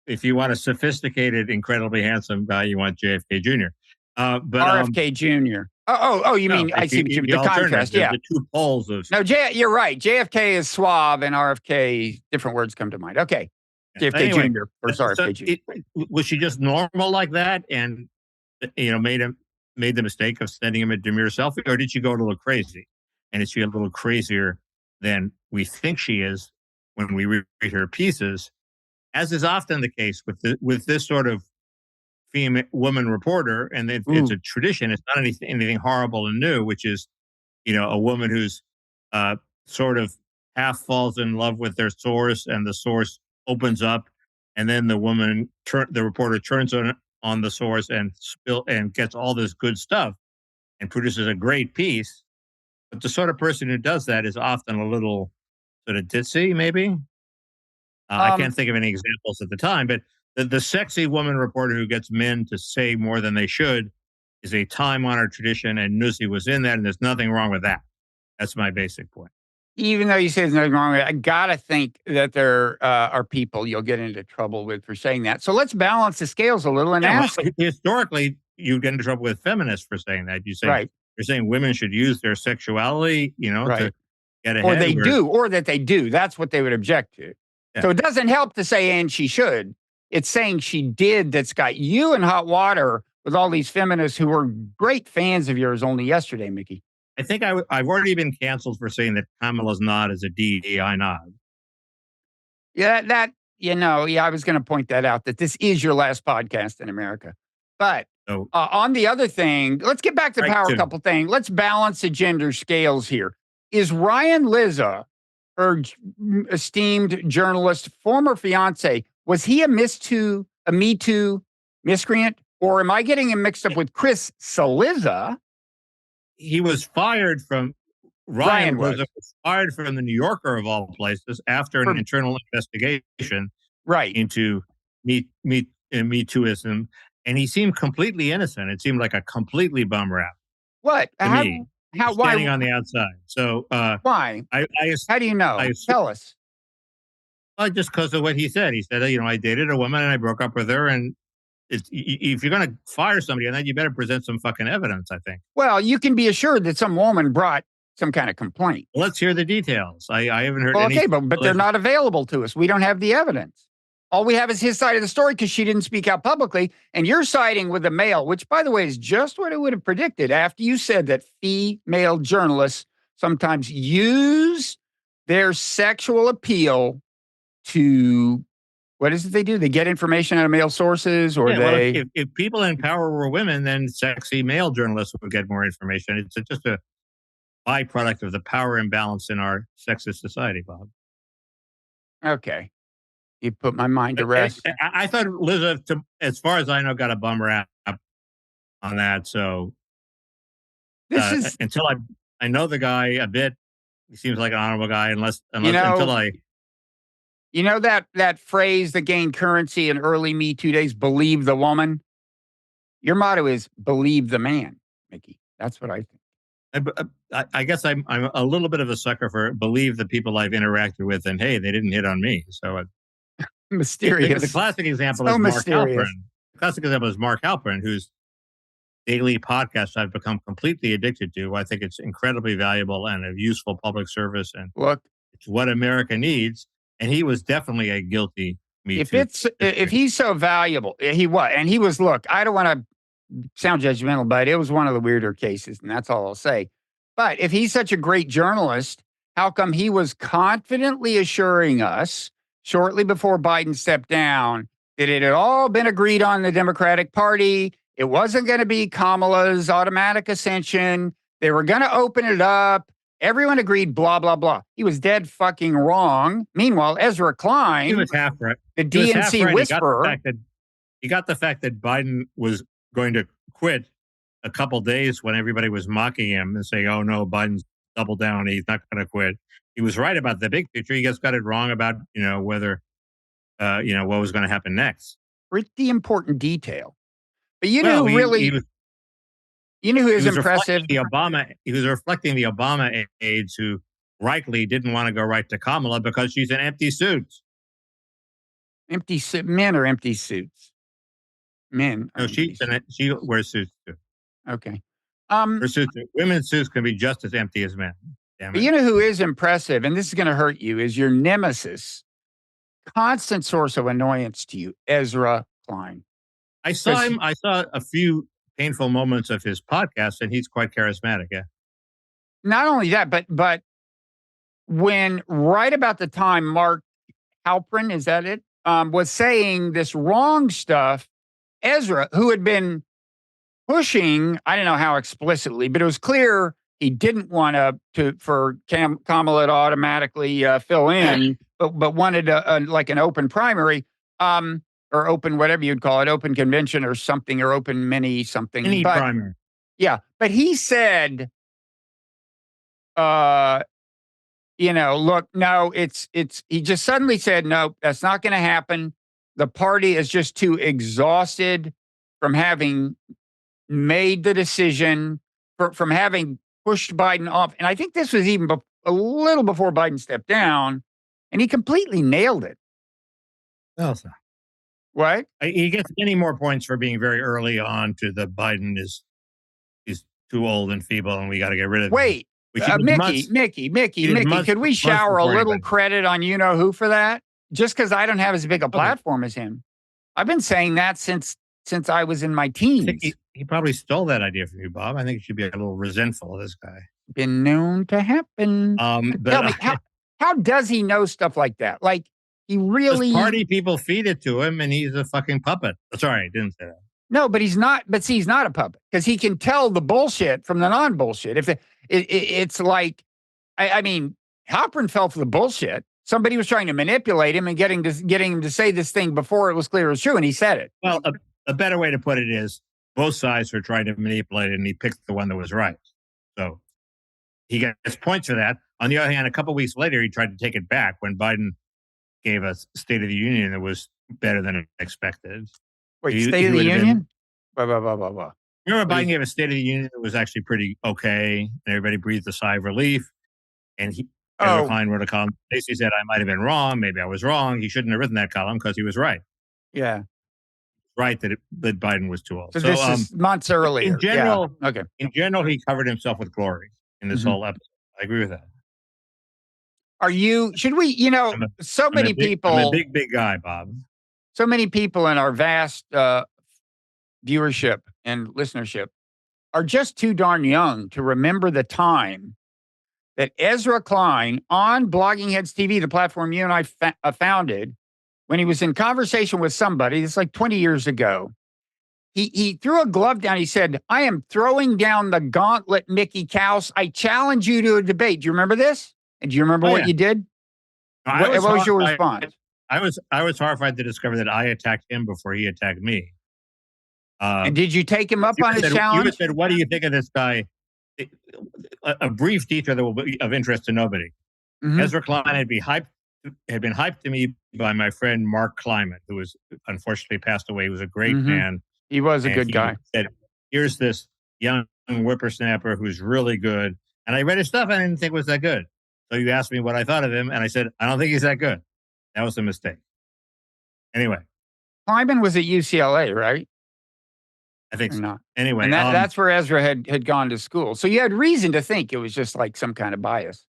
If you want a sophisticated, incredibly handsome guy, you want JFK Jr. But RFK Jr. You mean I see the contrast? Yeah, the two poles of. No, you're right. JFK is suave, and RFK. Different words come to mind. Okay, JFK anyway, Jr. or RFK Jr. Was she just normal like that, and made the mistake of sending him a demure selfie, or did she go a little crazy? And is she a little crazier than we think she is when we read her pieces? As is often the case with this sort of woman reporter, and it's a tradition. It's not anything horrible and new, which is, a woman who's sort of half falls in love with their source, and the source opens up, and then the reporter turns on the source and gets all this good stuff and produces a great piece. But the sort of person who does that is often a little sort of ditzy, maybe. I can't think of any examples at the time, but the sexy woman reporter who gets men to say more than they should is a time-honored tradition, and Nuzzi was in that, and there's nothing wrong with that. That's my basic point. Even though you say there's nothing wrong with it, I gotta think that there are people you'll get into trouble with for saying that. So let's balance the scales a little and ask. Well, historically, you get into trouble with feminists for saying that. You're saying women should use their sexuality, to get ahead. Or that they do. That's what they would object to. Yeah. So it doesn't help to say, and she should. It's saying she did that's got you in hot water with all these feminists who were great fans of yours only yesterday, Mickey. I think I've already been canceled for saying that Kamala's nod is a DEI nod. Yeah, I was going to point that out, that this is your last podcast in America. But on the other thing, let's get back to the power couple thing. Let's balance the gender scales here. Is Ryan Lizza, her esteemed journalist, former fiance, was he a Me Too miscreant? Or am I getting him mixed up with Chris Cillizza? He was fired from Ryan was fired from the New Yorker of all places after an internal investigation into Me Tooism, and he seemed completely innocent. It seemed like a completely bum rap. What? How? Standing on the outside. So why? How do you know? Tell us. Just because of what he said. He said, I dated a woman and I broke up with her, and if you're going to fire somebody on that, you better present some fucking evidence, I think. Well, you can be assured that some woman brought some kind of complaint. Well, let's hear the details. I haven't heard any. Okay, but they're not available to us. We don't have the evidence. All we have is his side of the story because she didn't speak out publicly. And you're siding with the male, which, by the way, is just what I would have predicted after you said that female journalists sometimes use their sexual appeal to, what is it they do? They get information out of male sources, or if people in power were women, then sexy male journalists would get more information. It's just a byproduct of the power imbalance in our sexist society, Bob. Okay. You put my mind to rest. I thought Liz, as far as I know, got a bum rap on that. So this is until I know the guy a bit. He seems like an honorable guy, until I. You know that phrase that gained currency in early Me Too days, believe the woman? Your motto is believe the man, Mickey. That's what I think. I guess I'm a little bit of a sucker for believe the people I've interacted with, and hey, they didn't hit on me. So mysterious. The classic example is Mark Halperin. The classic example is Mark Halperin, whose daily podcast I've become completely addicted to. I think it's incredibly valuable and a useful public service, and it's what America needs. And he was definitely a guilty Me Too. If he's so valuable, he was. Look, I don't want to sound judgmental, but it was one of the weirder cases, and that's all I'll say. But if he's such a great journalist, how come he was confidently assuring us shortly before Biden stepped down that it had all been agreed on in the Democratic Party? It wasn't going to be Kamala's automatic ascension. They were going to open it up. Everyone agreed, blah, blah, blah. He was dead fucking wrong. Meanwhile, Ezra Klein, he was half right. The DNC whisperer. He got the fact that Biden was going to quit a couple days when everybody was mocking him and saying, oh, no, Biden's doubled down. He's not going to quit. He was right about the big picture. He just got it wrong about, whether, what was going to happen next. Pretty important detail. But you know who is impressive? He was reflecting the Obama aides who rightly didn't want to go right to Kamala because she's in empty suits. Men are empty suits. Men. No, she wears suits too. Okay. Women's suits can be just as empty as men. But you know who is impressive, and this is going to hurt you, is your constant source of annoyance to you, Ezra Klein. I saw him. I saw a few painful moments of his podcast, and he's quite charismatic. Yeah. Not only that, but when right about the time Mark Halperin, is that it, was saying this wrong stuff, Ezra, who had been pushing, I don't know how explicitly, but it was clear he didn't want for Kamala to automatically fill in, but wanted like an open primary. Or open, whatever you'd call it, open convention or something, or open mini something. Primary. Yeah. But he said, look, no, he just suddenly said, no, that's not going to happen. The party is just too exhausted from having made the decision, from having pushed Biden off. And I think this was even a little before Biden stepped down, and he completely nailed it. Well, sir. What? He gets many more points for being very early on to the Biden is too old and feeble, and we got to get rid of him. Wait, Mickey, could we shower a little credit on you-know-who for that? Just because I don't have as big a platform as him. I've been saying that since I was in my teens. I think he probably stole that idea from you, Bob. I think you should be a little resentful of this guy. Been known to happen. Tell me, how does he know stuff like that? Like, He really party people feed it to him, and he's a fucking puppet. Sorry, I didn't say that. No, but he's not. But see, he's not a puppet because he can tell the bullshit from the non-bullshit. If it's like, I mean, Halpern fell for the bullshit. Somebody was trying to manipulate him and getting him to say this thing before it was clear it was true, and he said it. Well, a better way to put it is both sides were trying to manipulate it, and he picked the one that was right. So he gets points for that. On the other hand, a couple of weeks later, he tried to take it back when Biden gave a State of the Union that was better than expected. Wait, State of the Union? Blah, blah, blah, blah, blah. Remember Biden gave a State of the Union that was actually pretty okay, and everybody breathed a sigh of relief. And Ezra Klein wrote a column. Basically said, I might have been wrong. Maybe I was wrong. He shouldn't have written that column because he was right. Yeah. Right that Biden was too old. So this is months earlier. In general, he covered himself with glory in this whole episode. I agree with that. Should we, so many people. I'm a big guy, Bob. So many people in our vast viewership and listenership are just too darn young to remember the time that Ezra Klein on Blogging Heads TV, the platform you and I founded, when he was in conversation with somebody, it's like 20 years ago, he threw a glove down. He said, I am throwing down the gauntlet, Mickey Kaus. I challenge you to a debate. Do you remember this? And do you remember what you did? What was your response? I was horrified to discover that I attacked him before he attacked me. And did you take him up on his challenge? You said, what do you think of this guy? A brief detail that will be of interest to nobody. Ezra Klein had been hyped to me by my friend Mark Kleiman, who was unfortunately passed away. He was a great man. He was a good guy. Said, here's this young whippersnapper who's really good. And I read his stuff. I didn't think it was that good. So you asked me what I thought of him. And I said, I don't think he's that good. That was a mistake. Anyway. Kleiman was at UCLA, right? I think so. Not. Anyway. And that's where Ezra had gone to school. So you had reason to think it was just like some kind of bias.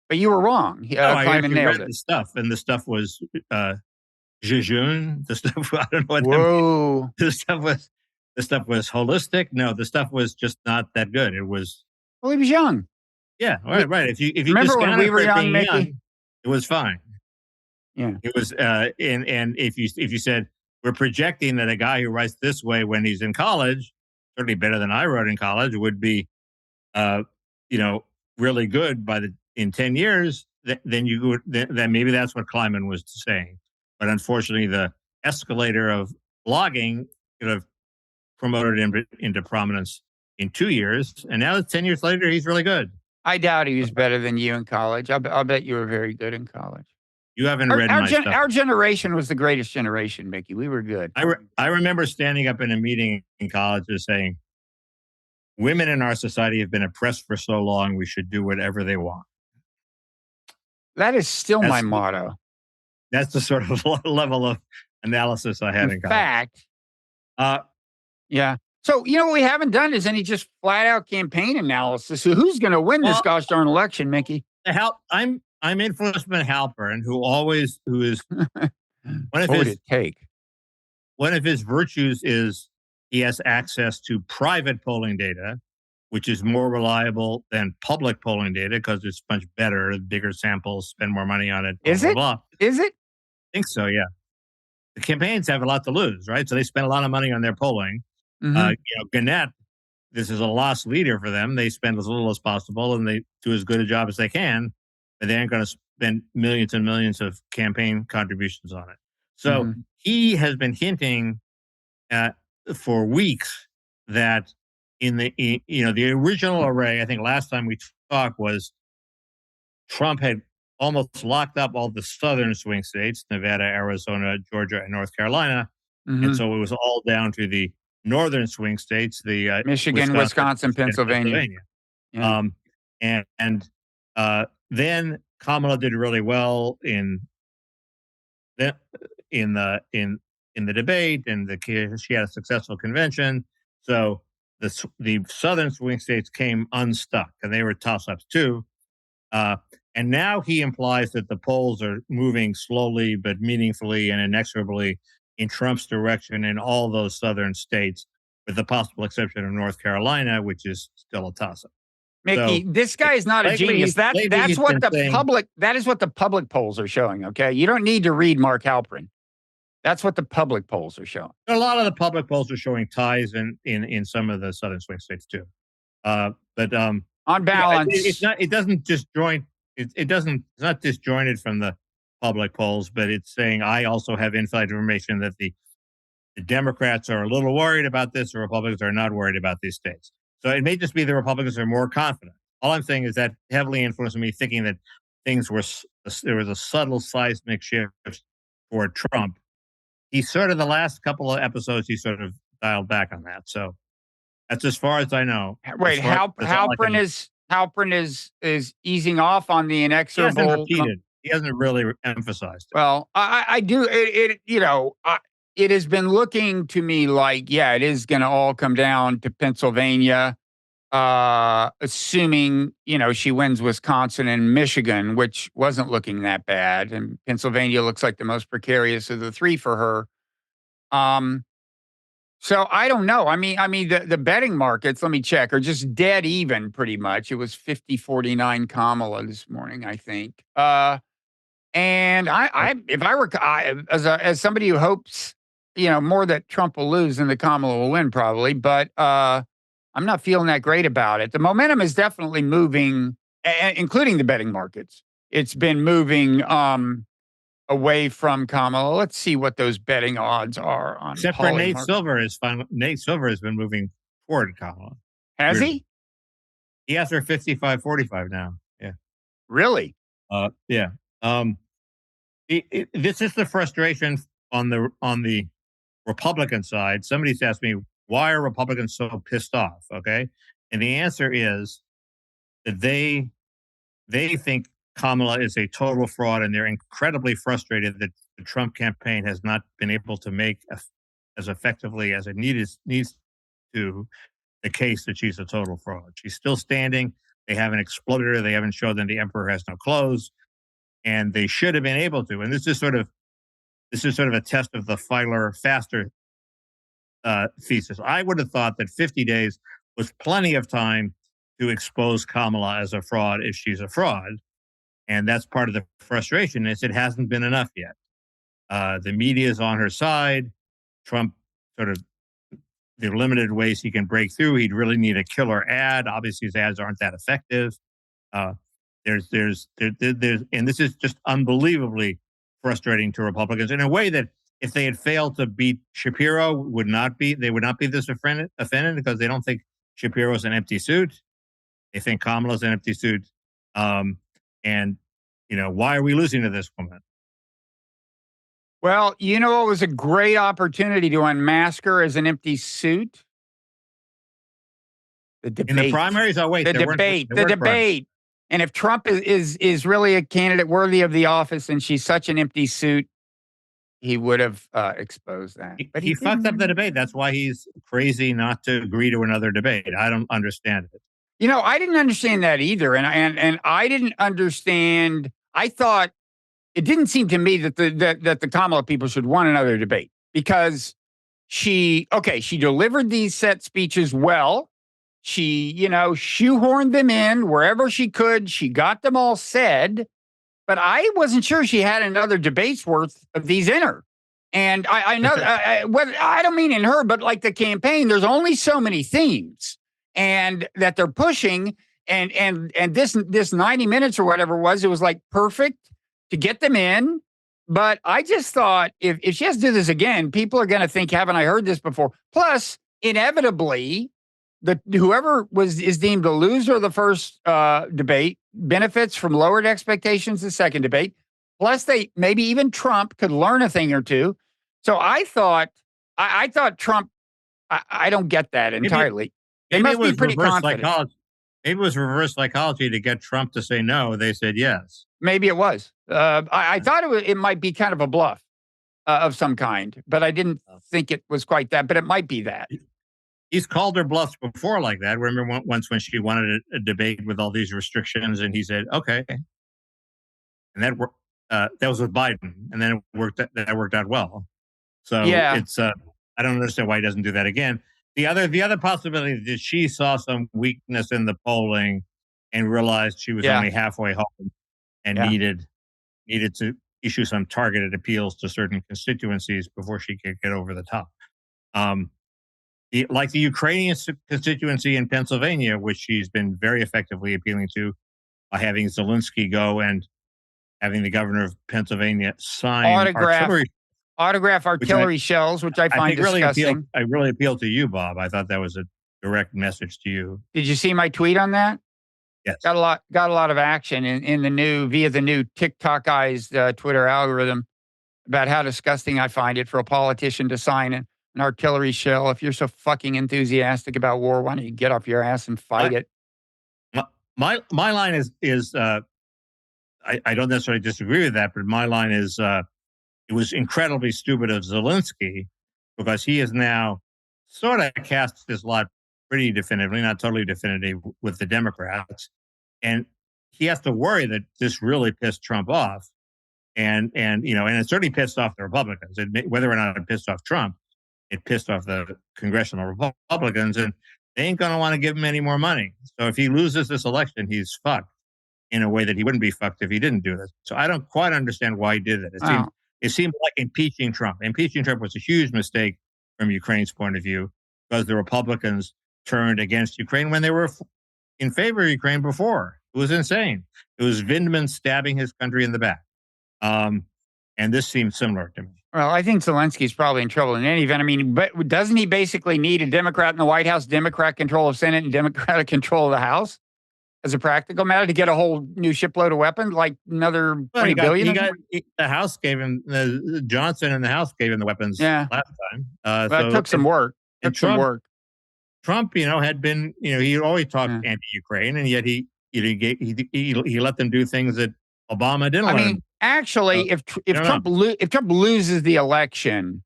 But you were wrong. Kleiman nailed it. The stuff, and the stuff was jejune. The stuff, I don't know what Whoa. The stuff was holistic. No, the stuff was just not that good. It was. Well, he was young. Yeah, right. If you remember when we were young, Mickey? It was fine. Yeah, it was. And if you said we're projecting that a guy who writes this way when he's in college, certainly better than I wrote in college, would be, really good in 10 years. Then maybe that's what Kleiman was saying. But unfortunately, the escalator of blogging could have promoted him into prominence in 2 years, and now 10 years later, he's really good. I doubt he was better than you in college. I'll bet you were very good in college. You haven't read my stuff. Our generation was the greatest generation, Mickey. We were good. I remember standing up in a meeting in college and saying, women in our society have been oppressed for so long, we should do whatever they want. That's still my motto. That's the sort of level of analysis I had in college. In fact, yeah. So, what we haven't done is any just flat out campaign analysis. So who's going to win this gosh darn election, Mickey? I'm influenced by Halpern, who is one of his virtues is he has access to private polling data, which is more reliable than public polling data because it's much better, bigger samples, spend more money on it. Is it? Is it? I think so, yeah. The campaigns have a lot to lose, right? So they spend a lot of money on their polling. Gannett, this is a lost leader for them. They spend as little as possible and they do as good a job as they can, but they aren't going to spend millions and millions of campaign contributions on it. So he has been hinting for weeks that in the original array, I think last time we talked was Trump had almost locked up all the southern swing states, Nevada, Arizona, Georgia, and North Carolina. And so it was all down to the northern swing states, the Michigan, Wisconsin, Pennsylvania. Yeah. Then Kamala did really well in the debate, and she had a successful convention. So the southern swing states came unstuck, and they were toss-ups too. And now he implies that the polls are moving slowly but meaningfully and inexorably in Trump's direction in all those southern states, with the possible exception of North Carolina, which is still a toss-up. Mickey, this guy is not a genius. That's what that is what the public polls are showing. Okay, you don't need to read Mark Halperin. That's what the public polls are showing. A lot of the public polls are showing ties in some of the southern swing states too. But on balance, it's not. It doesn't disjoint. It doesn't. It's not disjointed from the public polls, but it's saying I also have inside information that the Democrats are a little worried about this, the Republicans are not worried about these states. So it may just be the Republicans are more confident. All I'm saying is that heavily influenced me thinking that there was a subtle seismic shift for Trump. He sort of the last couple of episodes, he sort of dialed back on that. So that's as far as I know. Wait, Halperin is easing off on the inexorable. He hasn't really emphasized it. Well, I do. It has been looking to me like, yeah, it is going to all come down to Pennsylvania, assuming, she wins Wisconsin and Michigan, which wasn't looking that bad. And Pennsylvania looks like the most precarious of the three for her. So I don't know. I mean, the betting markets, let me check, are just dead even pretty much. It was 50-49 Kamala this morning, I think. And if I were, as somebody who hopes, more that Trump will lose than that Kamala will win probably, but I'm not feeling that great about it. The momentum is definitely moving, including the betting markets. It's been moving away from Kamala. Let's see what those betting odds are on. Except for Nate Silver Nate Silver has been moving toward Kamala. Has he? He has her 55-45 now. Yeah. Really? Yeah. This is the frustration on the Republican side. Somebody's asked me, why are Republicans so pissed off? Okay. And the answer is that they think Kamala is a total fraud, and they're incredibly frustrated that the Trump campaign has not been able to make as effectively as it needs to the case that she's a total fraud. She's still standing. They haven't exploded her. They haven't shown that the emperor has no clothes, and they should have been able to. And this is sort of a test of the Filer faster thesis. I would have thought that 50 days was plenty of time to expose Kamala as a fraud if she's a fraud. And that's part of the frustration is it hasn't been enough yet. The media is on her side. Trump sort of the limited ways he can break through. He'd really need a killer ad. Obviously, his ads aren't that effective. There's, and this is just unbelievably frustrating to Republicans in a way that if they had failed to beat Shapiro, they would not be this offended because they don't think Shapiro's an empty suit. They think Kamala's an empty suit. And, why are we losing to this woman? Well, it was a great opportunity to unmask her as an empty suit. The debate. In the primaries? Oh, wait. The debate. And if Trump is really a candidate worthy of the office and she's such an empty suit, he would have exposed that. But he fucked up the debate. That's why he's crazy not to agree to another debate. I don't understand it. I didn't understand that either. And I didn't understand. I thought it didn't seem to me that the Kamala people should want another debate because she delivered these set speeches well. She, shoehorned them in wherever she could. She got them all said, but I wasn't sure she had another debate's worth of these in her. And I know, I don't mean in her, but like the campaign, there's only so many themes and that they're pushing. And this 90 minutes or whatever it was like perfect to get them in. But I just thought if she has to do this again, people are going to think, haven't I heard this before? Plus, inevitably, whoever is deemed the loser of the first debate benefits from lowered expectations the second debate. Plus, maybe even Trump could learn a thing or two. So I thought Trump. I don't get that entirely. They must be pretty confident. Maybe it was reverse psychology to get Trump to say no. They said yes. Maybe it was. I thought it might be kind of a bluff of some kind, but I didn't think it was quite that. But it might be that. He's called her bluffs before like that. Remember once when she wanted a debate with all these restrictions, and he said, "Okay," and that was with Biden, and then that worked out well. So it's I don't understand why he doesn't do that again. The other possibility is that she saw some weakness in the polling and realized she was only halfway home and needed to issue some targeted appeals to certain constituencies before she could get over the top. Like the Ukrainian constituency in Pennsylvania, which she's been very effectively appealing to by having Zelensky go and having the governor of Pennsylvania sign autograph artillery shells, which I find disgusting. I really appealed to you, Bob. I thought that was a direct message to you. Did you see my tweet on that? Yes. Got a lot of action in the new TikTokized Twitter algorithm about how disgusting I find it for a politician to sign an artillery shell. If you're so fucking enthusiastic about war, why don't you get off your ass and fight it? My line is I don't necessarily disagree with that, but my line is it was incredibly stupid of Zelensky because he is now sort of cast his lot pretty definitively, not totally definitive, with the Democrats. And he has to worry that this really pissed Trump off. And it certainly pissed off the Republicans. Whether or not it pissed off Trump, it pissed off the congressional Republicans, and they ain't going to want to give him any more money. So if he loses this election, he's fucked in a way that he wouldn't be fucked if he didn't do this. So I don't quite understand why he did that. It seemed like impeaching Trump. Impeaching Trump was a huge mistake from Ukraine's point of view because the Republicans turned against Ukraine when they were in favor of Ukraine before. It was insane. It was Vindman stabbing his country in the back. And this seems similar to me. Well, I think Zelensky's probably in trouble in any event. I mean, but doesn't he basically need a Democrat in the White House, Democrat control of Senate, and Democratic control of the House as a practical matter to get a whole new shipload of weapons, like another $20 billion? The House gave him, Johnson and the House gave him the weapons last time. So it took some work. Trump, had been, he always talked anti-Ukraine, and yet he let them do things that Obama didn't let him. Actually, if Trump loses the election,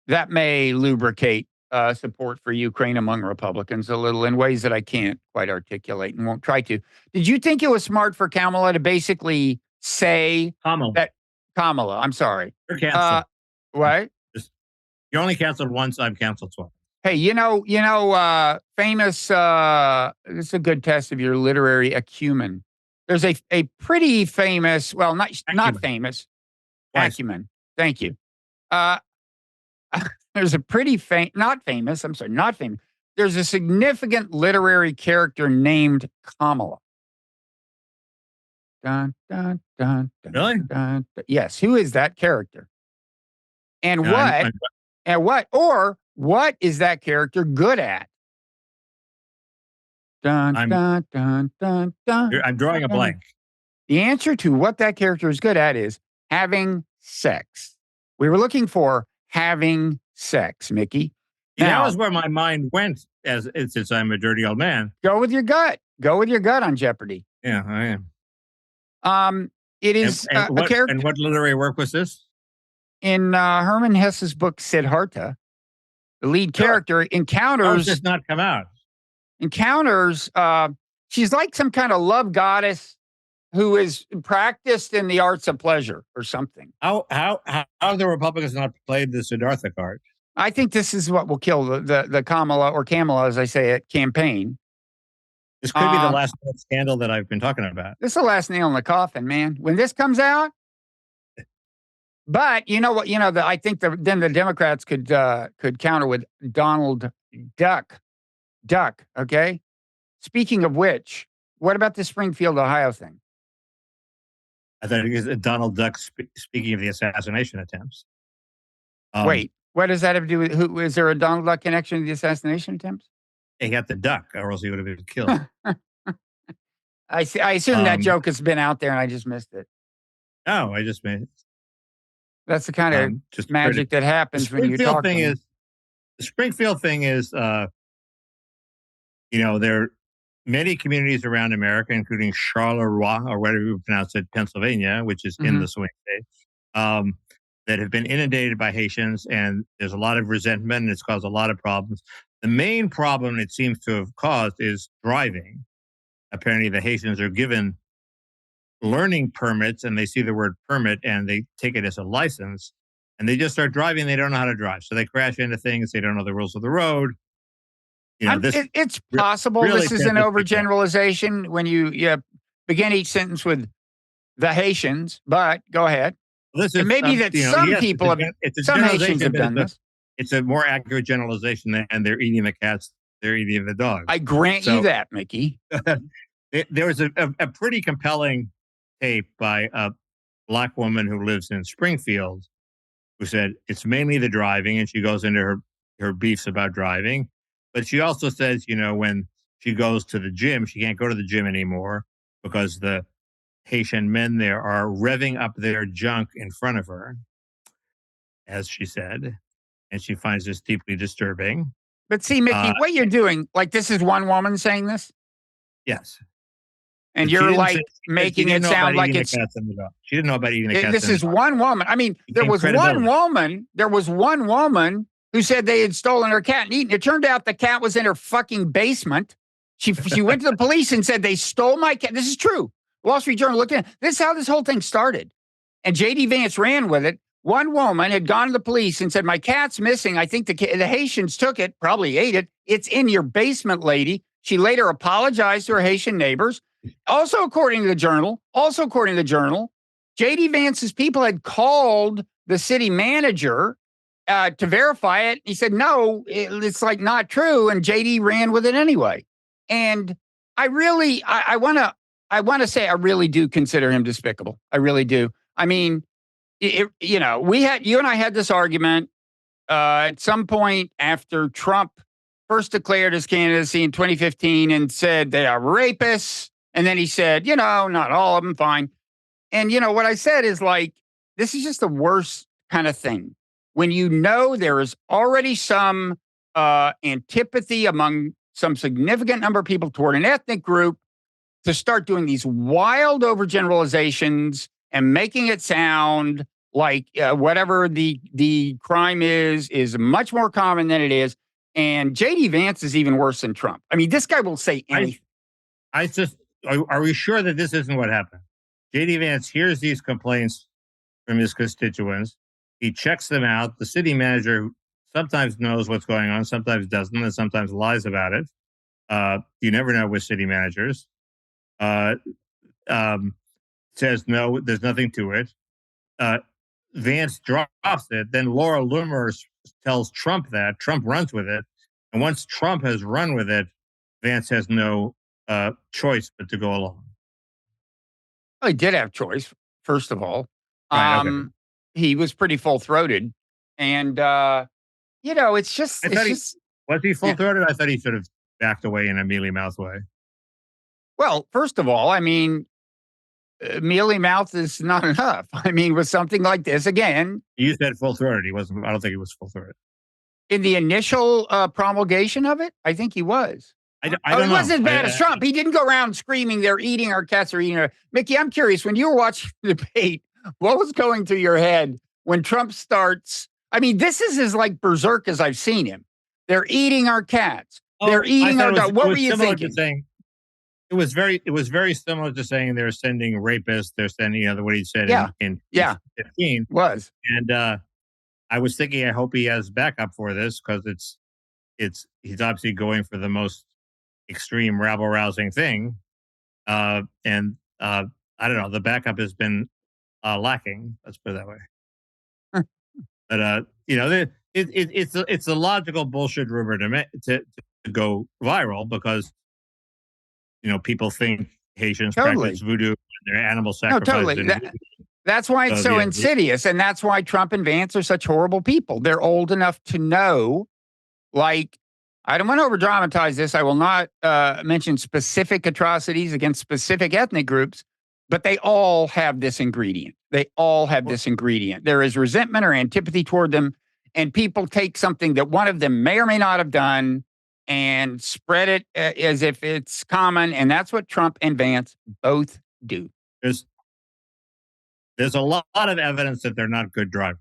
that may lubricate support for Ukraine among Republicans a little in ways that I can't quite articulate and won't try to. Did you think it was smart for Kamala to basically say that Kamala? I'm sorry. You're canceled. What? You're only canceled once. I'm canceled twice. Hey, famous. This is a good test of your literary acumen. There's a pretty famous, well, not famous, acumen. Thank you. There's a pretty not famous. There's a significant literary character named Kamala. Dun, dun, dun, dun, Really? Dun, dun. Yes. Who is that character? And what is that character good at? Dun, dun, dun, dun, dun, I'm drawing a blank. The answer to what that character is good at is having sex. We were looking for having sex, Mickey. Now, that was where my mind went since I'm a dirty old man. Go with your gut. Go with your gut on Jeopardy. Yeah, I am. It is a character. And what literary work was this? In Hermann Hesse's book Siddhartha, the lead character encounters. How does this not come out? Encounters. She's like some kind of love goddess who is practiced in the arts of pleasure or something. How have the Republicans not played the Siddhartha card? I think this is what will kill the Kamala, or Kamala, as I say it, campaign. This could be the last scandal that I've been talking about. This is the last nail in the coffin, man. When this comes out. But you know what? I think then the Democrats could counter with Donald Duck. Okay. Speaking of which, what about the Springfield, Ohio thing? I thought it was Donald Duck speaking of the assassination attempts. Wait, what does that have to do with who? Is there a Donald Duck connection to the assassination attempts? He got the duck, or else he would have been killed. I assume that joke has been out there and I just missed it. No, I just made it. That's the kind of just magic that happens when you talk. The Springfield thing is, there are many communities around America, including Charleroi, or whatever you pronounce it, Pennsylvania, which is in the swing state, that have been inundated by Haitians, and there's a lot of resentment, and it's caused a lot of problems. The main problem it seems to have caused is driving. Apparently, the Haitians are given learning permits, and they see the word permit, and they take it as a license, and they just start driving. They don't know how to drive, so they crash into things. They don't know the rules of the road. It's possible really this is an overgeneralization when you begin each sentence with the Haitians, but go ahead. And maybe that some people have, some Haitians have done this. It's a more accurate generalization, and they're eating the cats, they're eating the dogs. I grant you that, Mickey. There was a pretty compelling tape by a Black woman who lives in Springfield who said it's mainly the driving, and she goes into her beefs about driving. But she also says, when she goes to the gym, she can't go to the gym anymore because the Haitian men there are revving up their junk in front of her, as she said, and she finds this deeply disturbing. But see, Mickey, what you're doing, like this is one woman saying this? Yes. And you're like making it sound like it's... She didn't know about eating the cats. This is one woman. I mean, there was one woman who said they had stolen her cat and eaten. It turned out the cat was in her fucking basement. She went to the police and said, they stole my cat. This is true. Wall Street Journal looked at it. This is how this whole thing started. And J.D. Vance ran with it. One woman had gone to the police and said, my cat's missing. I think the Haitians took it, probably ate it. It's in your basement, lady. She later apologized to her Haitian neighbors. Also, according to the Journal, J.D. Vance's people had called the city manager to verify it. He said, no, it's like not true. And J.D. ran with it anyway. And I want to say I really do consider him despicable. I really do. I mean, you and I had this argument at some point after Trump first declared his candidacy in 2015 and said they are rapists. And then he said, not all of them, fine. And, what I said is like, this is just the worst kind of thing. When there is already some antipathy among some significant number of people toward an ethnic group, to start doing these wild overgeneralizations and making it sound like whatever the crime is much more common than it is. And J.D. Vance is even worse than Trump. I mean, this guy will say anything. Are we sure that this isn't what happened? J.D. Vance hears these complaints from his constituents. He checks them out. The city manager sometimes knows what's going on, sometimes doesn't, and sometimes lies about it. You never know with city managers. Says no, there's nothing to it. Vance drops it. Then Laura Loomer tells Trump that. Trump runs with it. And once Trump has run with it, Vance has no choice but to go along. Well, he did have choice, first of all. Right, okay. He was pretty full-throated. And, it's just... Was he full-throated? I thought he sort of backed away in a mealy-mouthed way. Well, first of all, I mean, mealy-mouthed is not enough. I mean, with something like this, again... You said full-throated. He wasn't. I don't think he was full-throated. In the initial promulgation of it, I think he was. I don't know. He wasn't as bad as Trump. He didn't go around screaming, they're eating our cats, or eating our... Mickey, I'm curious, when you were watching the debate, what was going through your head when Trump starts... I mean, this is as like berserk as I've seen him. They're eating our cats. They're eating our dogs. What were you thinking? It was very similar to saying they're sending rapists. They're sending, what he said in 15. Was. And I was thinking, I hope he has backup for this, because he's obviously going for the most extreme rabble-rousing thing. And I don't know, the backup has been lacking. Let's put it that way. But it's a logical bullshit rumor to go viral, because people think Haitians practice voodoo and their animal sacrifice. No, totally. That's why it's so insidious, and that's why Trump and Vance are such horrible people. They're old enough to know, like, I don't want to over-dramatize this. I will not mention specific atrocities against specific ethnic groups, but they all have this ingredient. There is resentment or antipathy toward them, and people take something that one of them may or may not have done and spread it as if it's common, and that's what Trump and Vance both do. There's a lot of evidence that they're not good drivers.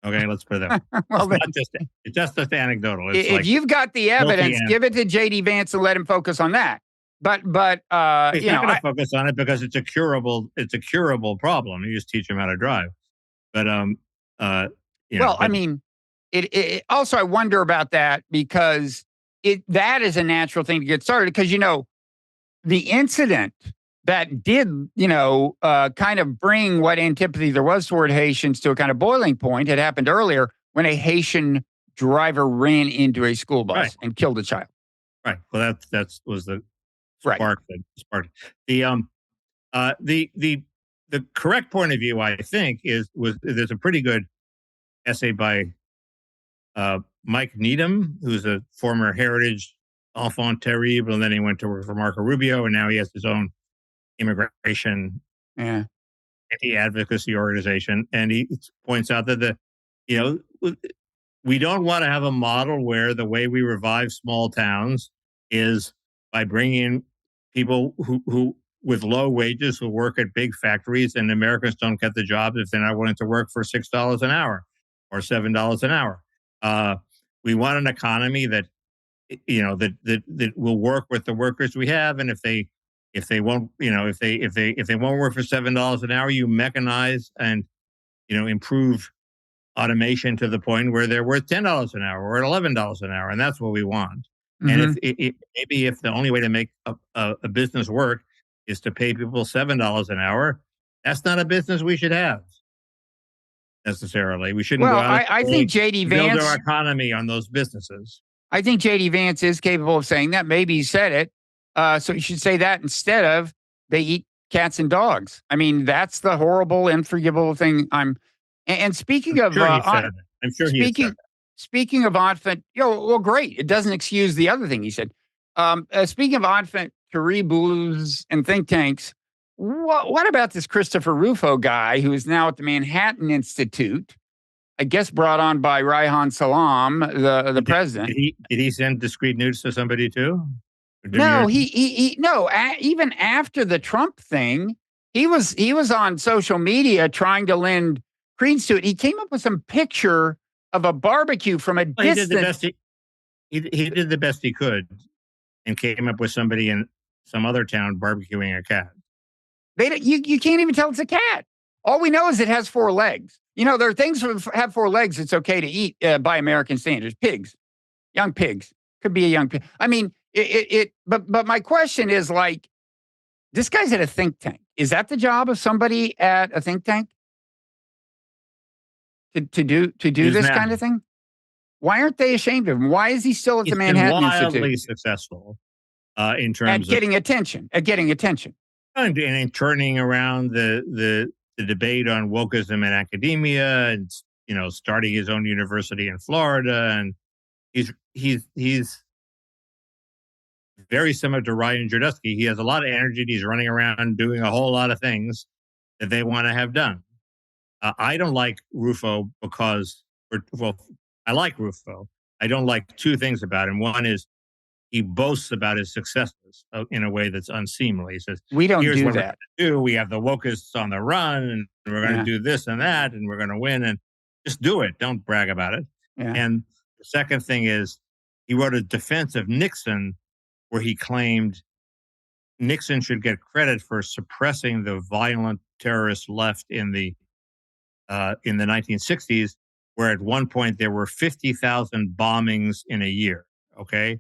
Okay, let's put it that way. Well, it's just anecdotal. It's if you've got the evidence, give it to J.D. Vance and let him focus on that. But he's not going to focus on it because it's a curable problem. You just teach him how to drive. But I mean, it also, I wonder about that, because that is a natural thing to get started because, the incident that did, kind of bring what antipathy there was toward Haitians to a kind of boiling point had happened earlier when a Haitian driver ran into a school bus and killed a child. Right. Well, that was the Right. spark that sparked the correct point of view. I think there's a pretty good essay by Mike Needham, who's a former Heritage enfant terrible, and then he went to work for Marco Rubio, and now he has his own immigration anti-advocacy organization. And he points out that we don't want to have a model where the way we revive small towns is by bringing in people who with low wages who work at big factories, and Americans don't get the job if they're not willing to work for $6 an hour or $7 an hour. We want an economy that that will work with the workers we have, and if they won't if they won't work for $7 an hour, you mechanize and improve automation to the point where they're worth $10 an hour or $11 an hour, and that's what we want. Mm-hmm. And maybe if the only way to make a business work is to pay people $7 an hour, that's not a business we should have necessarily. We shouldn't. Well, I think JD Vance build our economy on those businesses. I think JD Vance is capable of saying that. Maybe he said it, so you should say that instead of they eat cats and dogs. I mean, that's the horrible, unforgivable thing. And speaking of, I'm sure speaking of enfant, well, great. It doesn't excuse the other thing he said. Speaking of enfant terribles and think tanks, what about this Christopher Rufo guy who is now at the Manhattan Institute? I guess brought on by Reihan Salam, the president. Did he send discreet nudes to somebody too? No, even after the Trump thing, he was on social media trying to lend credence to it. He came up with some picture of a barbecue from a distance. He did the best he could, and came up with somebody in some other town barbecuing a cat. You can't even tell it's a cat. All we know is it has 4 legs. There are things that have 4 legs it's okay to eat by American standards. Pigs, young pigs. Could be a young pig. I mean, but my question is, like, this guy's at a think tank. Is that the job of somebody at a think tank? To do this kind of thing? Why aren't they ashamed of him? Why is he still at the Manhattan Institute? Wildly successful in terms of getting attention. And in turning around the debate on wokeism in academia, and starting his own university in Florida, and he's very similar to Ryan Girdusky. He has a lot of energy. He's running around doing a whole lot of things that they want to have done. I don't like Rufo because, I like Rufo. I don't like 2 things about him. One is he boasts about his successes in a way that's unseemly. He says, "We don't Here's do what that. We have the wokeists on the run, and we're going to do this and that, and we're going to win. And just do it. Don't brag about it." Yeah. And the second thing is he wrote a defense of Nixon where he claimed Nixon should get credit for suppressing the violent terrorist left in the 1960s, where at one point there were 50,000 bombings in a year. Okay.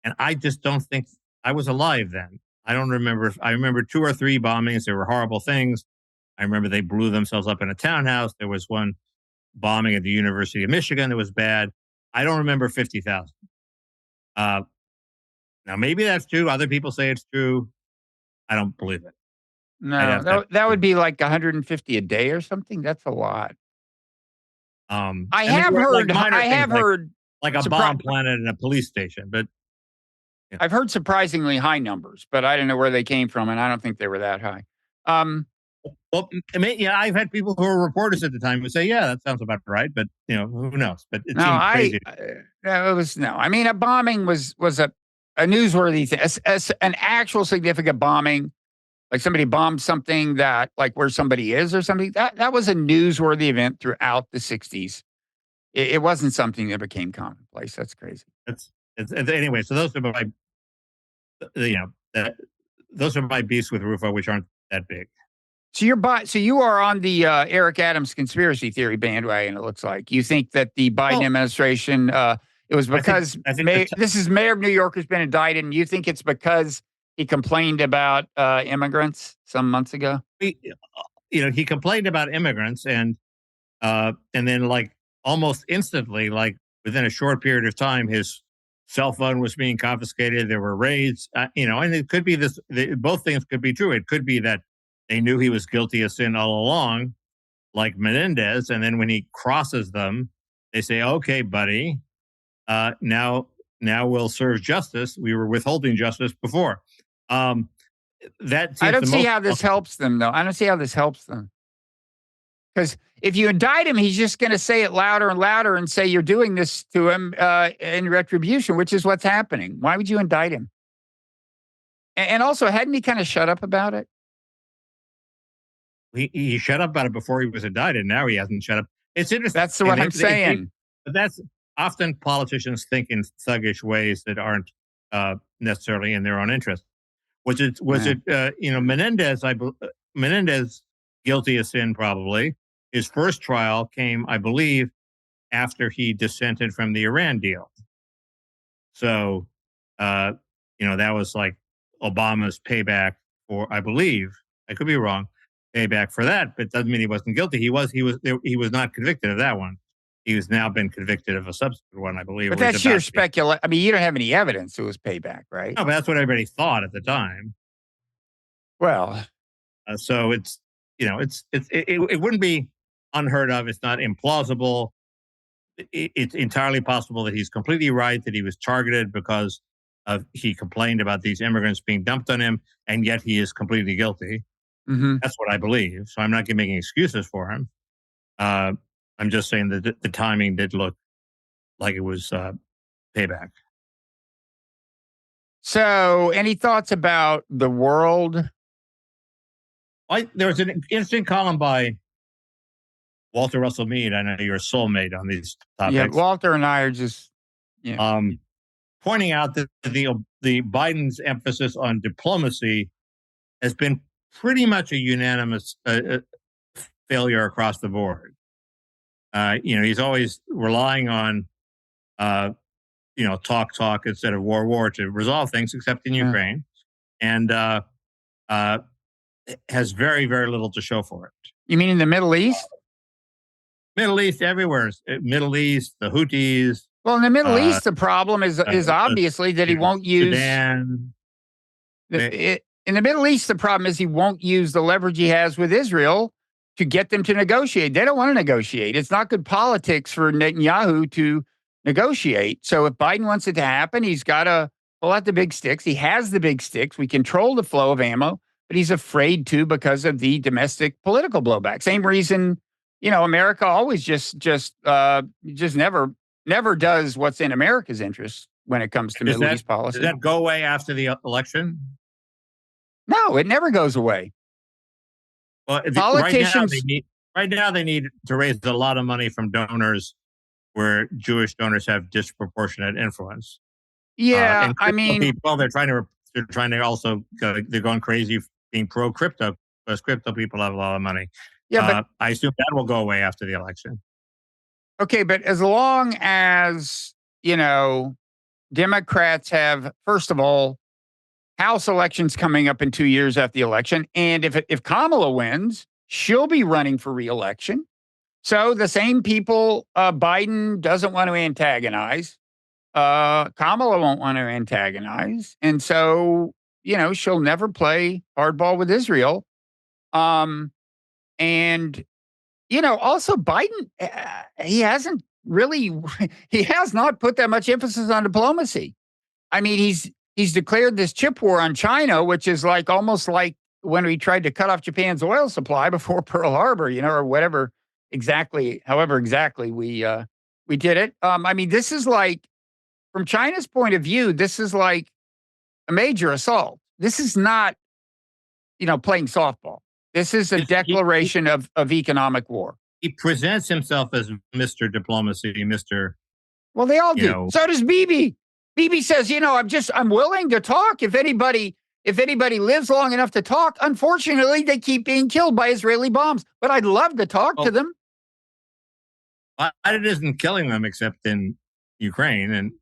And I just don't think I was alive then. I don't remember. I remember 2 or 3 bombings. They were horrible things. I remember they blew themselves up in a townhouse. There was one bombing at the University of Michigan that was bad. I don't remember 50,000. Now, maybe that's true. Other people say it's true. I don't believe it. No, that would be like 150 a day or something. That's a lot. I have heard like a bomb planted in a police station, but I've heard surprisingly high numbers, but I don't know where they came from, and I don't think they were that high. Well, I mean, I've had people who were reporters at the time who say, "Yeah, that sounds about right," but who knows? But it seems crazy. I mean, a bombing was a newsworthy thing, an actual significant bombing, like somebody bombed something that, like, where somebody is or something. That was a newsworthy event throughout the 60s. It wasn't something that became commonplace. That's crazy. Anyway. So those are my, those are my beefs with Rufo, which aren't that big. So you are on the Eric Adams conspiracy theory bandwagon. It looks like you think that the Biden administration It was because I think this is mayor of New York who's been indicted, and you think it's because he complained about immigrants some months ago? he complained about immigrants, and then like almost instantly, like within a short period of time, his cell phone was being confiscated. There were raids, and it could be this. Both things could be true. It could be that they knew he was guilty of sin all along, like Menendez, and then when he crosses them, they say, "Okay, buddy, now we'll serve justice. We were withholding justice before." That I seems don't the see most. how this helps them, though. I don't see how this helps them. Because if you indict him, he's just going to say it louder and louder and say you're doing this to him in retribution, which is what's happening. Why would you indict him? And also, hadn't he kind of shut up about it? He shut up about it before he was indicted. Now he hasn't shut up. It's interesting. That's what I'm saying. But that's often politicians think in thuggish ways that aren't necessarily in their own interest. Was it Menendez guilty of sin? Probably. His first trial came, I believe, after he dissented from the Iran deal. So, that was like Obama's payback for, I believe, I could be wrong, payback for that, but it doesn't mean he wasn't guilty. He was not convicted of that one. He has now been convicted of a subsequent one, I believe. But that's sheer speculation. I mean, you don't have any evidence it was payback, right? No, but that's what everybody thought at the time. Well, so it wouldn't be unheard of. It's not implausible. It's entirely possible that he's completely right, that he was targeted because he complained about these immigrants being dumped on him, and yet he is completely guilty. Mm-hmm. That's what I believe. So I'm not making excuses for him. I'm just saying that the timing did look like it was payback. So, any thoughts about the world? There was an interesting column by Walter Russell Mead. I know you're a soulmate on these topics. Yeah, Walter and I are just pointing out that the Biden's emphasis on diplomacy has been pretty much a unanimous failure across the board. He's always relying on talk instead of war to resolve things, except in Ukraine, and has very, very little to show for it. You mean in the Middle East? Middle East, everywhere. Middle East, the Houthis. Well, in the Middle East, the problem is obviously that he won't use Sudan. In the Middle East, the problem is he won't use the leverage he has with Israel to get them to negotiate. They don't want to negotiate. It's not good politics for Netanyahu to negotiate. So if Biden wants it to happen, he's got to pull out the big sticks. He has the big sticks. We control the flow of ammo, but he's afraid to because of the domestic political blowback. Same reason, America always just never does what's in America's interest when it comes to Middle East policy. Does that go away after the election? No, it never goes away. Well, politicians right now they need to raise a lot of money from donors where Jewish donors have disproportionate influence. Yeah, they're trying to also they're going crazy being pro crypto because crypto people have a lot of money. Yeah, but I assume that will go away after the election. Okay, but as long as Democrats have, first of all, House elections coming up in 2 years after the election. And if Kamala wins, she'll be running for re-election. So the same people Biden doesn't want to antagonize, Kamala won't want to antagonize. And so, she'll never play hardball with Israel. Also Biden, he has not put that much emphasis on diplomacy. I mean, He's declared this chip war on China, which is almost like when we tried to cut off Japan's oil supply before Pearl Harbor, or however exactly we did it. This is from China's point of view, this is like a major assault. This is not, playing softball. This is a declaration of economic war. He presents himself as Mr. Diplomacy, Mr. Well, they all do. So does Bibi. Bibi says, I'm willing to talk if anybody lives long enough to talk. Unfortunately, they keep being killed by Israeli bombs, but I'd love to talk to them. Biden isn't killing them except in Ukraine, and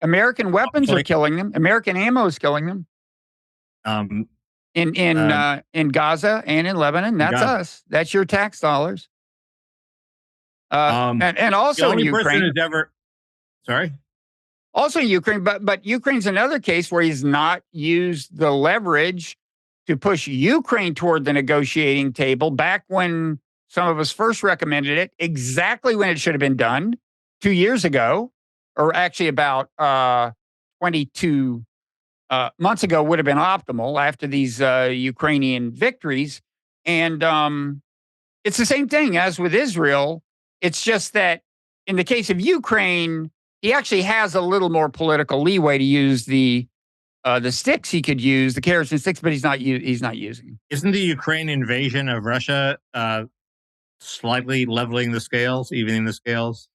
American weapons are killing them. American ammo is killing them. Um, in Gaza and in Lebanon, that's us. That's your tax dollars. And also in Ukraine. Sorry. Also in Ukraine, but Ukraine's another case where he's not used the leverage to push Ukraine toward the negotiating table back when some of us first recommended it, exactly when it should have been done 2 years ago, or actually about 22 months ago would have been optimal after these Ukrainian victories. And it's the same thing as with Israel. It's just that in the case of Ukraine, he actually has a little more political leeway to use the sticks he could use, the carrots and sticks, but he's not using them. Isn't the Ukraine invasion of Russia slightly leveling the scales, evening the scales,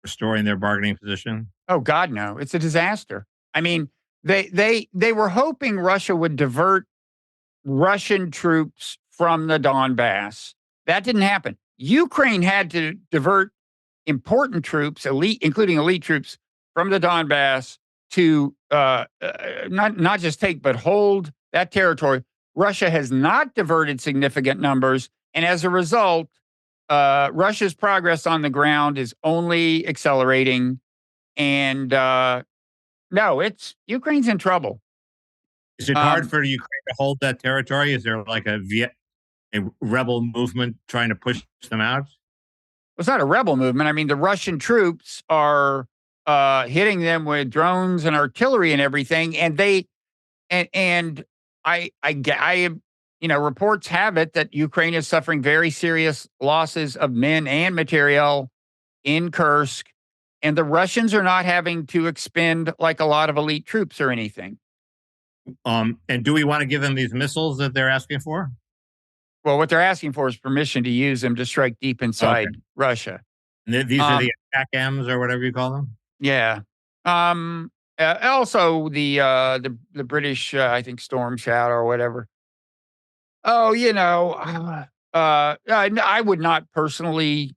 restoring their bargaining position? Oh God, no! It's a disaster. I mean, they were hoping Russia would divert Russian troops from the Donbass. That didn't happen. Ukraine had to divert important troops, including elite troops, from the Donbass to not just take but hold that territory. Russia has not diverted significant numbers, and as a result, Russia's progress on the ground is only accelerating. And no, Ukraine's in trouble. Is it hard for Ukraine to hold that territory? Is there like a rebel movement trying to push them out? It's not a rebel movement. I mean, the Russian troops are hitting them with drones and artillery and everything, and reports have it that Ukraine is suffering very serious losses of men and materiel in Kursk, and the Russians are not having to expend like a lot of elite troops or anything. And do we want to give them these missiles that they're asking for? Well, what they're asking for is permission to use them to strike deep inside Russia. And these are the attack M's or whatever you call them? Yeah. Also, the British, I think, Storm Shadow or whatever. Oh, I would not personally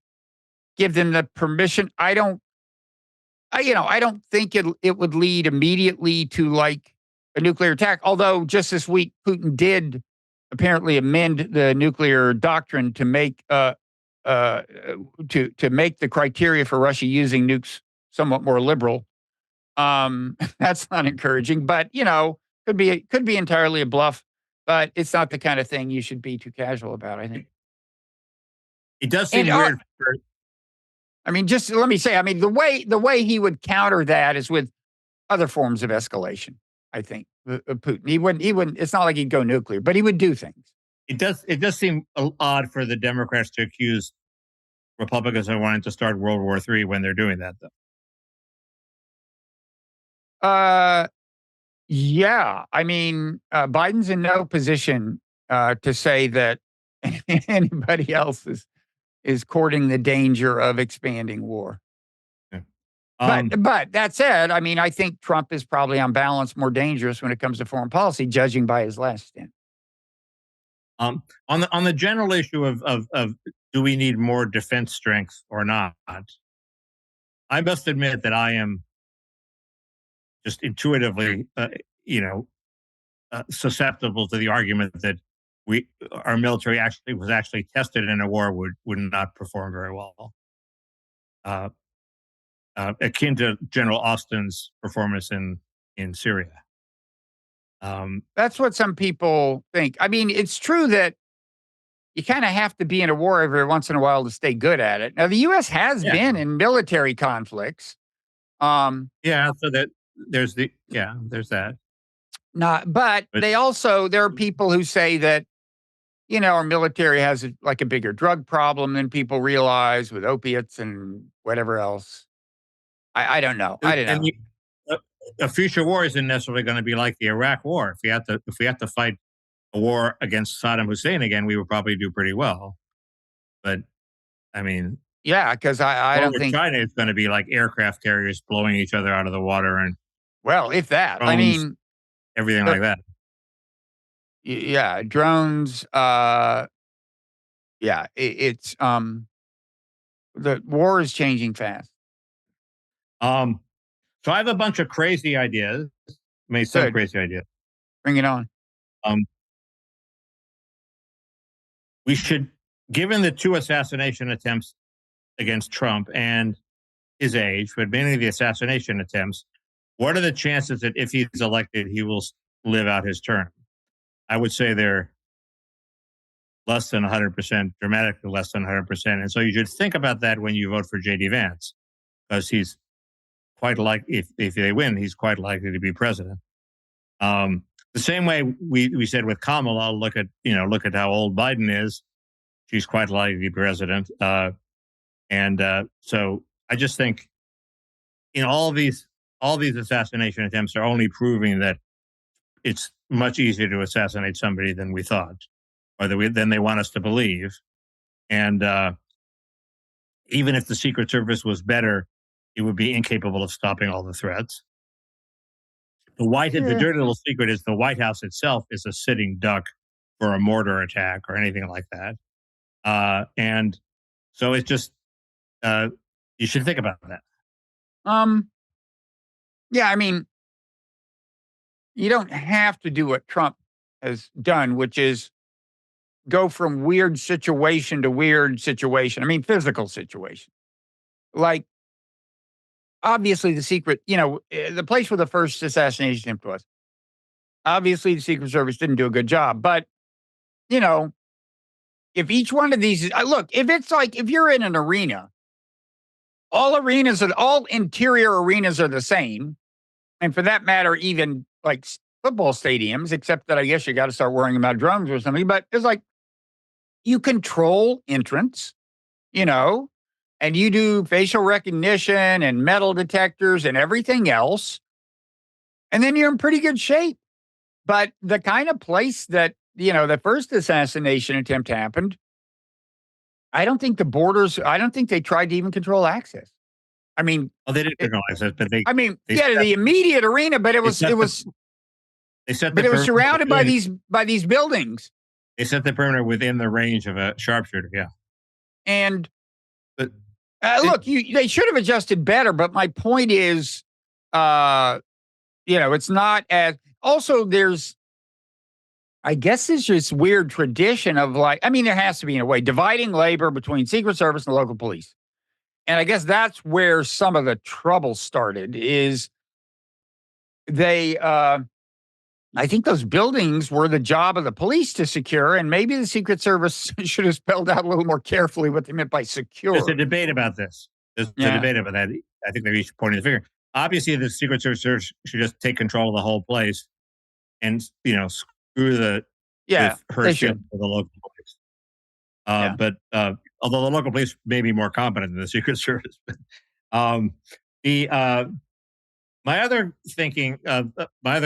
give them the permission. I don't think it would lead immediately to like a nuclear attack. Although just this week, Putin did apparently amend the nuclear doctrine to make to make the criteria for Russia using nukes somewhat more liberal. That's not encouraging, but could be entirely a bluff. But it's not the kind of thing you should be too casual about, I think. It does seem weird. I mean, just let me say, I mean, the way he would counter that is with other forms of escalation. I think Putin. He wouldn't. It's not like he'd go nuclear, but he would do things. It does seem odd for the Democrats to accuse Republicans of wanting to start World War III when they're doing that, though. Yeah. I mean, Biden's in no position to say that anybody else is courting the danger of expanding war. But that said, I mean, I think Trump is probably on balance more dangerous when it comes to foreign policy, judging by his last stint. On the general issue of do we need more defense strength or not, I must admit that I am just intuitively, susceptible to the argument that our military was actually tested in a war would not perform very well. Akin to General Austin's performance in Syria. That's what some people think. I mean, it's true that you kind of have to be in a war every once in a while to stay good at it. Now, the U.S. has been in military conflicts. So that there's that. But they also, there are people who say that, our military has a bigger drug problem than people realize with opiates and whatever else. I don't know. A future war isn't necessarily going to be like the Iraq War. If we have to fight a war against Saddam Hussein again, we would probably do pretty well. But I mean, because I don't think China is going to be like aircraft carriers blowing each other out of the water and if that, drones, I mean, everything like that. Yeah, drones. It's the war is changing fast. Um, so I have a bunch of crazy ideas. Made some Good. crazy ideas. Bring it on. Um, we should, given the 2 assassination attempts against Trump and his age, but mainly the assassination attempts, what are the chances that if he's elected, he will live out his term? I would say they're less than 100%, dramatically less than 100%. And so you should think about that when you vote for J.D. Vance, because he's quite like, if they win, he's quite likely to be president. The same way we said with Kamala, look at how old Biden is. She's quite likely to be president. So I just think all these assassination attempts are only proving that it's much easier to assassinate somebody than we thought, or than they want us to believe. And even if the Secret Service was better, it would be incapable of stopping all the threats. The dirty little secret is the White House itself is a sitting duck for a mortar attack or anything like that. And so it's just, you should think about that. Yeah, I mean, you don't have to do what Trump has done, which is go from weird situation to weird situation. I mean, physical situation. Like, obviously, the secret, the place where the first assassination attempt was, obviously, the Secret Service didn't do a good job. But, if each one of these, look, if it's like, if you're in an arena, all interior arenas are the same. And for that matter, even like football stadiums, except that I guess you got to start worrying about drums or something. But it's like you control entrance, and you do facial recognition and metal detectors and everything else. And then you're in pretty good shape. But the kind of place that, the first assassination attempt happened, I don't think they tried to even control access. I mean, they didn't control access, but the immediate arena, but it was surrounded by these buildings. They set the perimeter within the range of a sharpshooter. Yeah. And look, they should have adjusted better. But my point is, it's not as. Also, I guess there's this weird tradition of there has to be in a way dividing labor between Secret Service and local police. And I guess that's where some of the trouble started is I think those buildings were the job of the police to secure, and maybe the Secret Service should have spelled out a little more carefully what they meant by secure. There's a debate about this. There's a debate about that. I think they're each pointing the finger. Obviously, the Secret Service should just take control of the whole place and, screw the Hershey for the local police. But although the local police may be more competent than the Secret Service. My other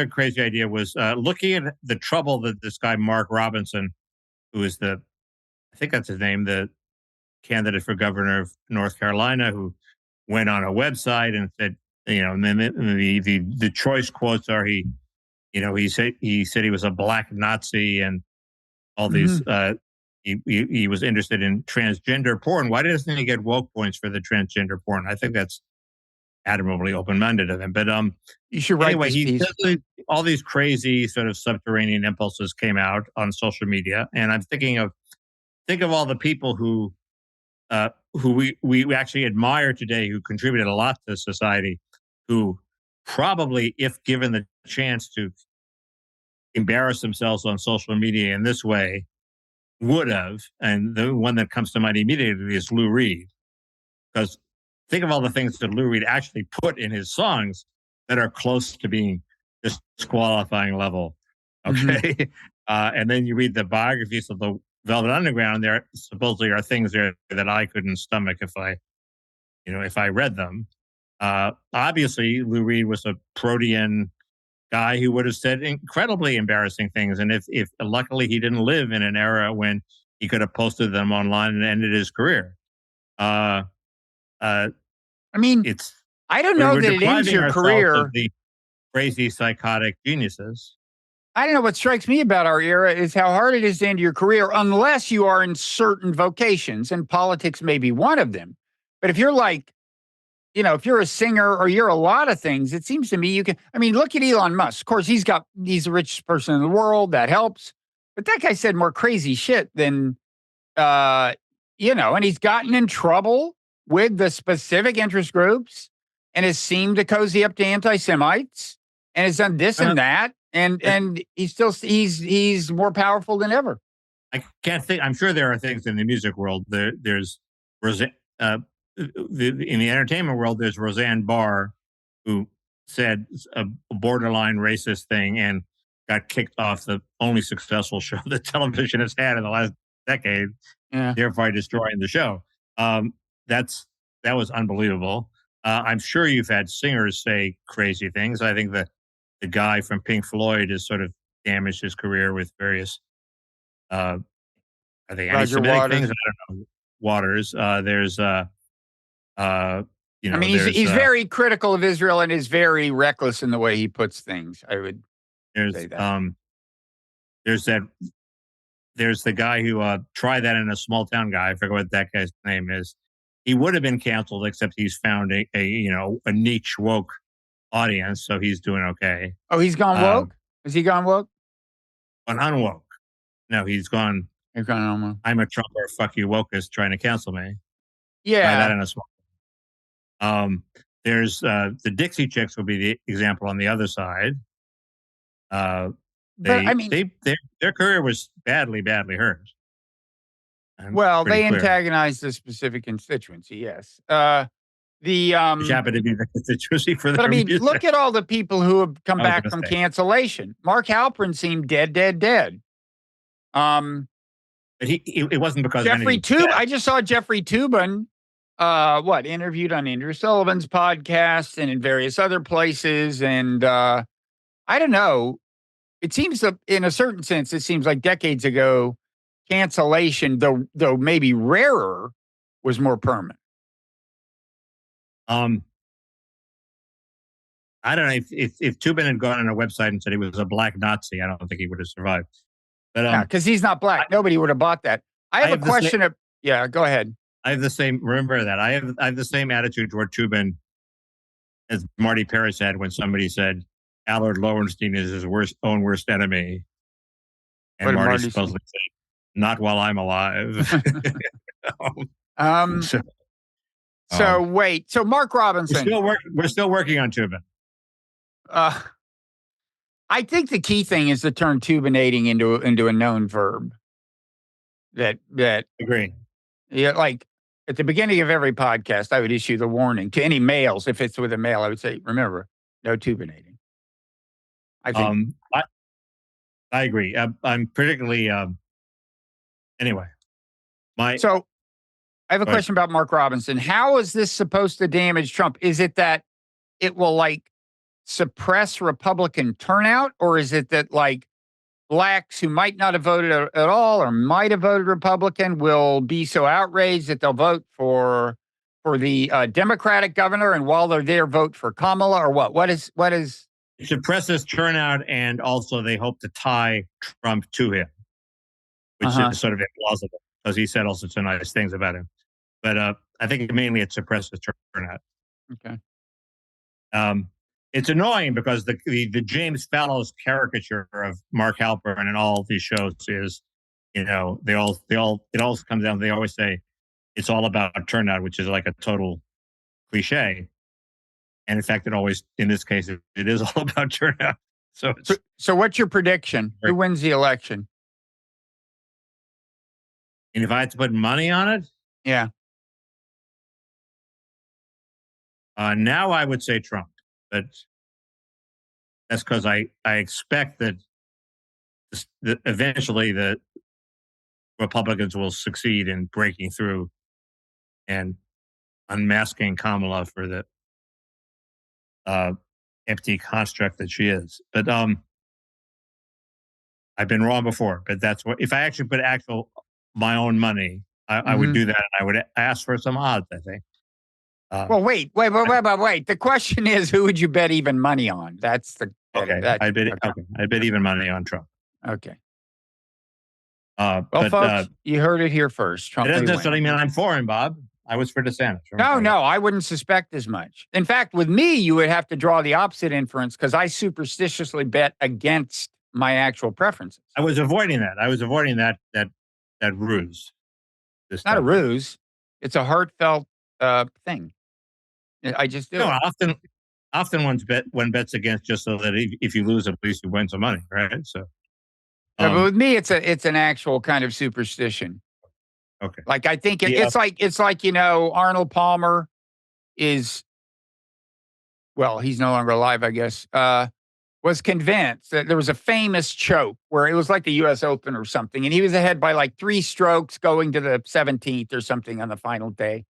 crazy idea was looking at the trouble that this guy, Mark Robinson, who is I think that's his name, the candidate for governor of North Carolina, who went on a website and said, and then the choice quotes are he said he was a black Nazi and all these, he was interested in transgender porn. Why doesn't he get woke points for the transgender porn? I think that's admirably open-minded of him. But you should write anyway, all these crazy sort of subterranean impulses came out on social media, and I'm think of all the people who we actually admire today, who contributed a lot to society, who probably, if given the chance to embarrass themselves on social media in this way, would have. And the one that comes to mind immediately is Lou Reed, because think of all the things that Lou Reed actually put in his songs that are close to being disqualifying level. Okay. And then you read the biographies of the Velvet Underground. There supposedly are things there that I couldn't stomach if I read them. Obviously, Lou Reed was a protean guy who would have said incredibly embarrassing things. And if luckily he didn't live in an era when he could have posted them online and ended his career. I don't know that it ends your career. The crazy psychotic geniuses. I don't know. What strikes me about our era is how hard it is to end your career unless you are in certain vocations, and politics may be one of them. But if you're like if you're a singer or you're a lot of things, it seems to me you can. I mean, look at Elon Musk. Of course, he's the richest person in the world. That helps. But that guy said more crazy shit than, and he's gotten in trouble with the specific interest groups and has seemed to cozy up to anti-Semites and has done this and that. And he's more powerful than ever. I can't think. I'm sure there are things in the music world. There's in the entertainment world. There's Roseanne Barr, who said a borderline racist thing and got kicked off the only successful show that television has had in the last decade, thereby destroying the show. That was unbelievable. I'm sure you've had singers say crazy things. I think the guy from Pink Floyd has sort of damaged his career with various are they anti-Semitic things? I don't know. Waters. There's I mean, he's very critical of Israel and is very reckless in the way he puts things. I would say that. There's the guy who tried that in a small town guy. I forget what that guy's name is. He would have been canceled, except he's found a niche woke audience, so he's doing okay. Oh, he's gone woke? Has he gone woke? On unwoke. No, he's gone. He's gone unwoke. I'm a Trumper, fuck you, wokeist, trying to cancel me. Yeah. Try that in a small. There's the Dixie Chicks will be the example on the other side. Their career was badly hurt. They antagonized a specific constituency. Yes, which happened to be the constituency for their music. Look at all the people who have come back from cancellation. Mark Halperin seemed dead. But it wasn't because Jeffrey Toobin. I just saw Jeffrey Toobin. Interviewed on Andrew Sullivan's podcast and in various other places, and I don't know. It seems in a certain sense, it seems like decades ago, cancellation, though maybe rarer, was more permanent. I don't know if Toobin had gone on a website and said he was a black Nazi, I don't think he would have survived. But because he's not black, nobody would have bought that. I have a question. Go ahead. I have the same. Remember that I have the same attitude toward Toobin as Marty Paris had when somebody said Allard Lowenstein is his own worst enemy, and Marty supposedly said, "Not while I'm alive." So Mark Robinson. We're still working on Toobin. I think the key thing is to turn Toobinating into a known verb. That agree. Yeah, like at the beginning of every podcast, I would issue the warning to any males. If it's with a male, I would say, remember, no Toobinating. I think. I agree. I'm particularly. Anyway, So I have a question about Mark Robinson. How is this supposed to damage Trump? Is it that it will suppress Republican turnout, or is it that blacks who might not have voted at all or might have voted Republican will be so outraged that they'll vote for the Democratic governor, and while they're there, vote for Kamala, or what? What is? It suppresses turnout, and also they hope to tie Trump to him, which is sort of implausible because he said all sorts of nice things about him. But I think mainly it suppresses turnout. Okay. It's annoying because the James Fallows caricature of Mark Halperin and all these shows is, it all comes down. They always say it's all about turnout, which is like a total cliche. And in fact, in this case, it is all about turnout. So what's your prediction? Who wins the election? And if I had to put money on it, yeah. Now I would say Trump. But that's because I expect that eventually the Republicans will succeed in breaking through and unmasking Kamala for the empty construct that she is. But I've been wrong before. But that's what if I actually put my own money, I would do that. And I would ask for some odds, I think. Wait. The question is, who would you bet even money on? That's the okay. I bet even money on Trump. Okay. Folks, you heard it here first. Trump. It doesn't necessarily mean I'm for him, Bob. I was for DeSantis. No, I wouldn't suspect as much. In fact, with me, you would have to draw the opposite inference because I superstitiously bet against my actual preferences. I was avoiding that. I was avoiding that ruse. It's not a ruse. It's a heartfelt thing. I just do. No, often one bets against just so that if you lose, at least you win some money, right? So, but with me, it's an actual kind of superstition. Okay. Like I think it's like Arnold Palmer is, well, he's no longer alive, I guess. Was convinced that there was a famous choke where it was like the U.S. Open or something, and he was ahead by like 3 strokes going to the 17th or something on the final day.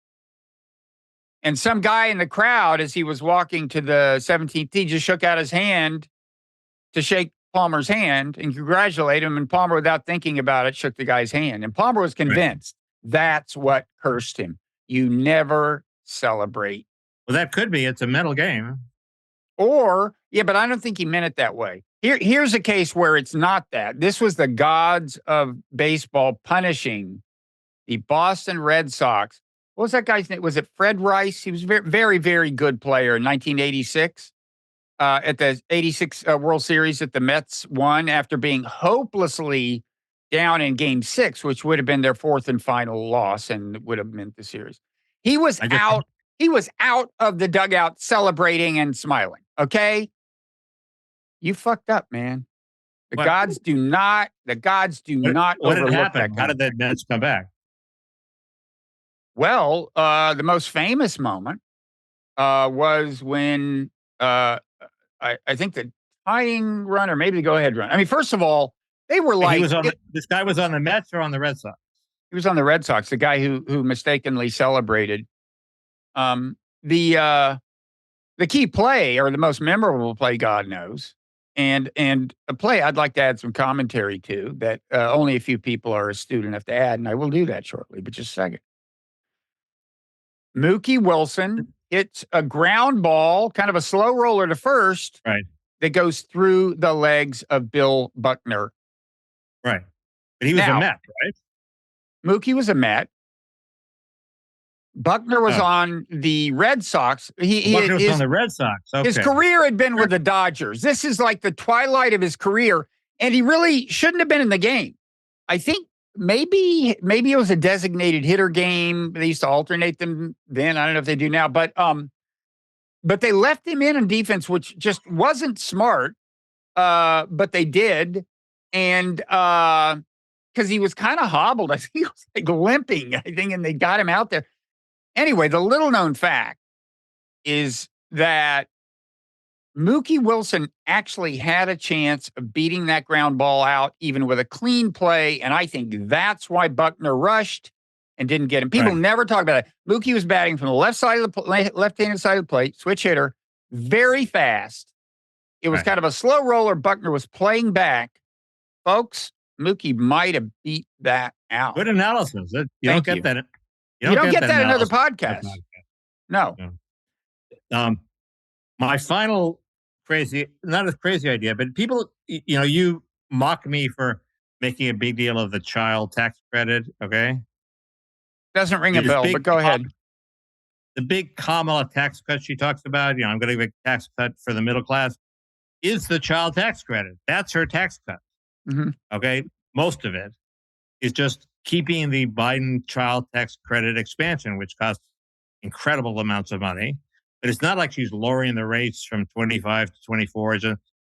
And some guy in the crowd, as he was walking to the 17th tee, just shook out his hand to shake Palmer's hand and congratulate him. And Palmer, without thinking about it, shook the guy's hand. And Palmer was convinced that's what cursed him. You never celebrate. Well, that could be. It's a mental game. Or, yeah, but I don't think he meant it that way. Here's a case where it's not that. This was the gods of baseball punishing the Boston Red Sox. What was that guy's name? Was it Fred Rice? He was a very, very, very good player in 1986 at the 86 World Series that the Mets won after being hopelessly down in Game 6, which would have been their 4th and final loss and would have meant the series. He was out. He was out of the dugout celebrating and smiling. Okay. You fucked up, man. The gods do not overlook what had happened? that. How did the Mets come back? Well, the most famous moment was when I think the tying run or maybe the go-ahead run. I mean, first of all, they were like this guy was on the Mets or on the Red Sox? He was on the Red Sox. The guy who mistakenly celebrated. The key play or the most memorable play, God knows, and a play I'd like to add some commentary to that only a few people are astute enough to add, and I will do that shortly. But just a second. Mookie Wilson hits a ground ball, kind of a slow roller to first, right? That goes through the legs of Bill Buckner. Right. But he was a Met, right? Mookie was a Met. Buckner was on the Red Sox. Buckner was on the Red Sox. Okay. His career had been with the Dodgers. This is like the twilight of his career, and he really shouldn't have been in the game. I think maybe it was a designated hitter game. They used to alternate them then. I don't know if they do now, but they left him in on defense, which just wasn't smart. But they did, and because he was kind of hobbled, I think he was like limping. I think, and they got him out there. Anyway, the little known fact is that Mookie Wilson actually had a chance of beating that ground ball out, even with a clean play. And I think that's why Buckner rushed and didn't get him. People never talk about it. Mookie was batting from the left-handed side of the plate, switch hitter, very fast. It was kind of a slow roller. Buckner was playing back. Folks, Mookie might have beat that out. Good analysis. You don't get that. You don't get that in other podcasts. No. My final not a crazy idea, but people, you mock me for making a big deal of the child tax credit. Okay. Doesn't ring a bell, but go ahead. The big Kamala tax cut she talks about, I'm going to give a tax cut for the middle class, is the child tax credit. That's her tax cut. Mm-hmm. Okay. Most of it is just keeping the Biden child tax credit expansion, which costs incredible amounts of money. But it's not like she's lowering the rates from 25 to 24.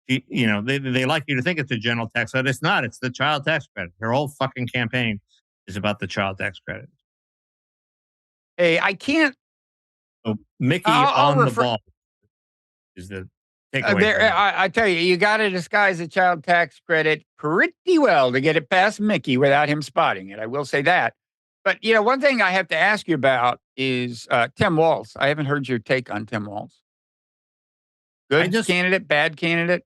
They like you to think it's a general tax credit. It's not. It's the child tax credit. Her whole fucking campaign is about the child tax credit. Hey, I can't. So Mickey on the ball is the takeaway. I tell you, you got to disguise the child tax credit pretty well to get it past Mickey without him spotting it. I will say that. But, one thing I have to ask you about is Tim Walz. I haven't heard your take on Tim Walz. Good candidate, bad candidate?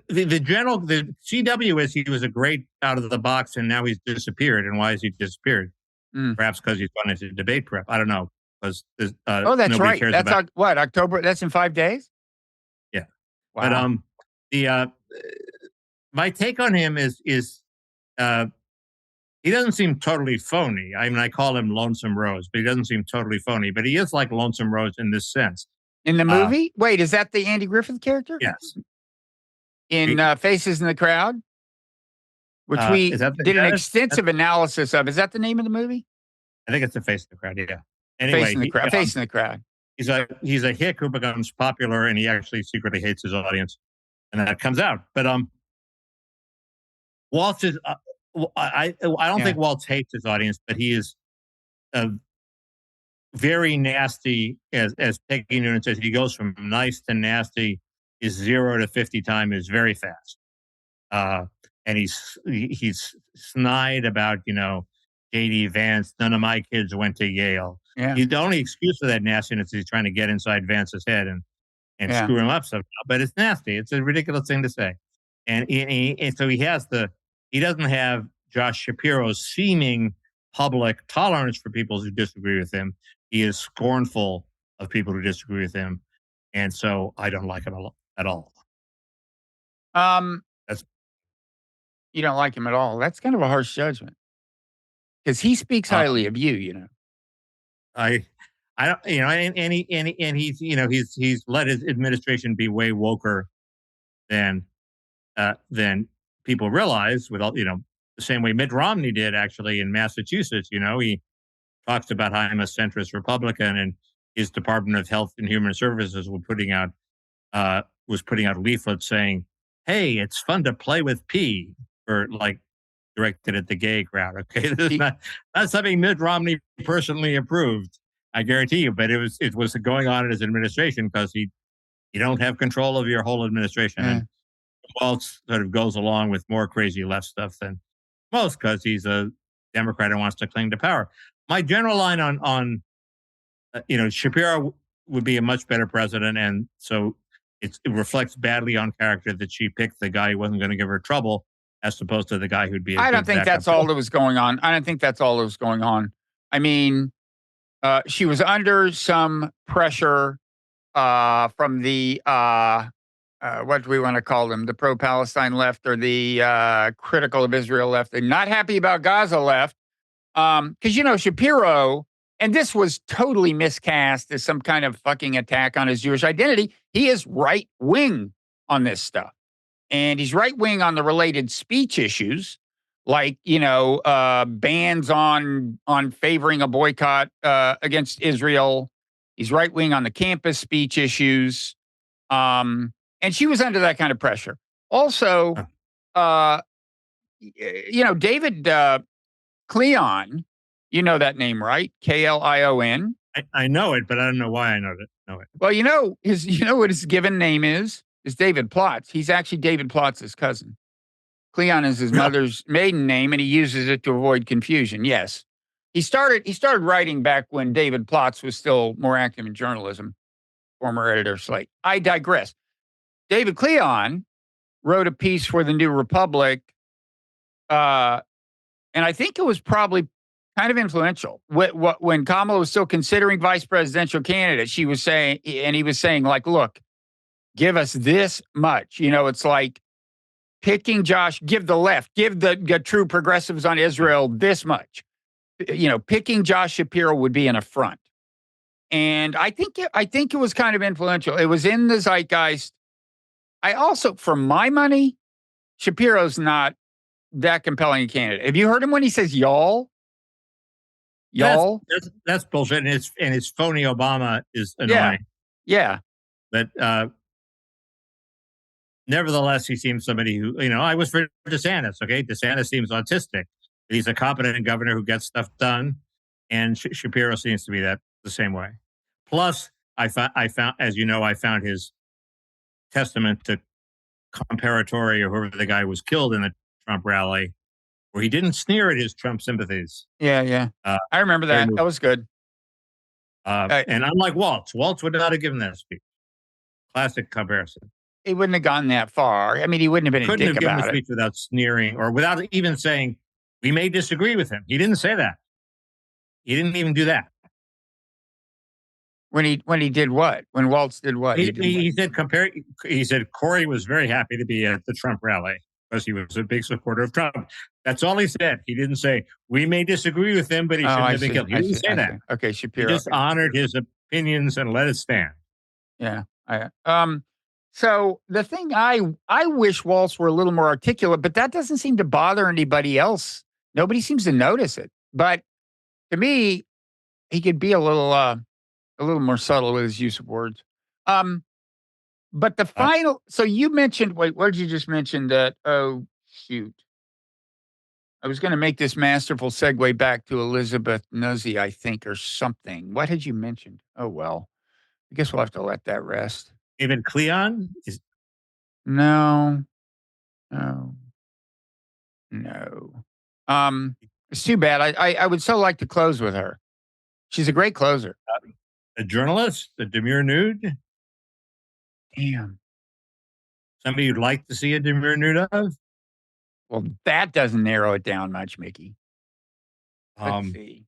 The CW is he was a great out of the box, and now he's disappeared. And why has he disappeared? Perhaps because he's gone into debate prep. I don't know. Because that's right. That's October? That's in 5 days? Yeah. Wow. But my take on him is he doesn't seem totally phony. I mean, I call him Lonesome Rose, but he doesn't seem totally phony. But he is like Lonesome Rose in this sense. In the movie? Wait, is that the Andy Griffith character? Yes. In Faces in the Crowd? Which we did an extensive analysis of. Is that the name of the movie? I think it's The Face of the Crowd, yeah. Anyway, Face in the Crowd. He's a hick who becomes popular, and he actually secretly hates his audience, and that comes out. But Waltz is I don't think Waltz hates his audience, but he is very nasty, as Peggy Noonan says. He goes from nice to nasty. His 0 to 50 time is very fast, and he's snide about J.D. Vance. None of my kids went to Yale. Yeah. The only excuse for that nastiness is he's trying to get inside Vance's head and screw him up somehow. But it's nasty. It's a ridiculous thing to say. And so he doesn't have Josh Shapiro's seeming public tolerance for people who disagree with him. He is scornful of people who disagree with him. And so I don't like him at all. You don't like him at all. That's kind of a harsh judgment. Because he speaks highly of you, I don't, and he's let his administration be way woker than people realize. With all, the same way Mitt Romney did actually in Massachusetts. He talks about how I'm a centrist Republican, and his Department of Health and Human Services was putting out leaflets saying, "Hey, it's fun to play with pee," or like directed at the gay crowd. Okay, this is not something Mitt Romney personally approved, I guarantee you. But it was going on in his administration because you don't have control of your whole administration. And Waltz sort of goes along with more crazy left stuff than most because he's a Democrat and wants to cling to power. My general line on Shapiro would be a much better president, and so it reflects badly on character that she picked the guy who wasn't going to give her trouble, as opposed to the guy who'd be. I don't think that's all that was going on. I mean, she was under some pressure from the what do we want to call them? The pro-Palestine left or the critical of Israel left. They're not happy about Gaza left. Because, Shapiro, and this was totally miscast as some kind of fucking attack on his Jewish identity. He is right-wing on this stuff. And he's right-wing on the related speech issues, like, bans on favoring a boycott against Israel. He's right-wing on the campus speech issues. And she was under that kind of pressure. Also, David Cleon, you know that name, right? Klion. I know it, but I don't know why I know it. Well, what his given name is David Plotz. He's actually David Plotz's cousin. Cleon is his mother's maiden name, and he uses it to avoid confusion. Yes. He started writing back when David Plotz was still more active in journalism, former editor of Slate. I digress. David Cleon wrote a piece for the New Republic, and I think it was probably kind of influential. When Kamala was still considering vice presidential candidate, he was saying, like, look, give us this much. It's like picking Josh, give the true progressives on Israel this much. Picking Josh Shapiro would be an affront. And I think it was kind of influential. It was in the zeitgeist. I also, for my money, Shapiro's not that compelling a candidate. Have you heard him when he says y'all? Y'all? That's bullshit. And his phony Obama is annoying. Yeah. But nevertheless, he seems somebody who, I was for DeSantis. Okay. DeSantis seems autistic. He's a competent governor who gets stuff done. And Shapiro seems to be the same way. Plus, I found, as you know, I found his testament to Comparatori, or whoever the guy was killed in the Trump rally, where he didn't sneer at his Trump sympathies. Yeah. I remember that. That was good. And unlike Waltz would not have given that speech. Classic comparison. He wouldn't have gone that far. I mean, he wouldn't have been a dick about it. Couldn't have given a speech without sneering or without even saying, we may disagree with him. He didn't say that. He didn't even do that. When he did what? When Waltz did what? He said Corey was very happy to be at the Trump rally. because he was a big supporter of Trump. That's all he said. He didn't say, we may disagree with him, but he shouldn't have been killed. He didn't say that. Okay, He Shapiro. just honored his opinions and let it stand. Yeah. So the thing I wish Waltz were a little more articulate, but that doesn't seem to bother anybody else. Nobody seems to notice it. But to me, he could be a little more subtle with his use of words. But the final, so you mentioned, wait, what did you just mention? That, oh, shoot. I was going to make this masterful segue back to Elizabeth Nuzzi, I think, or something. What had you mentioned? Oh, well, I guess we'll have to let that rest. David Cleon? No. It's too bad. I would so like to close with her. She's a great closer. A journalist, a demure nude? Damn. Somebody you'd like to see a demure nude of? Well, that doesn't narrow it down much, Mickey. Let's see.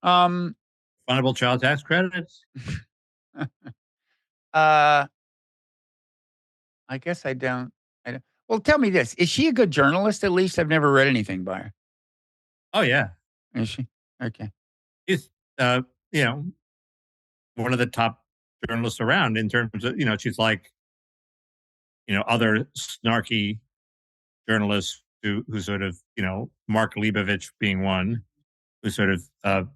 Fundable child tax credits? I guess I don't. Well, tell me this. Is she a good journalist, at least? I've never read anything by her. Oh, yeah. Is she? Okay. She's, one of the top journalists around in terms of, she's like, other snarky journalists who sort of, Mark Leibovich being one, who sort of,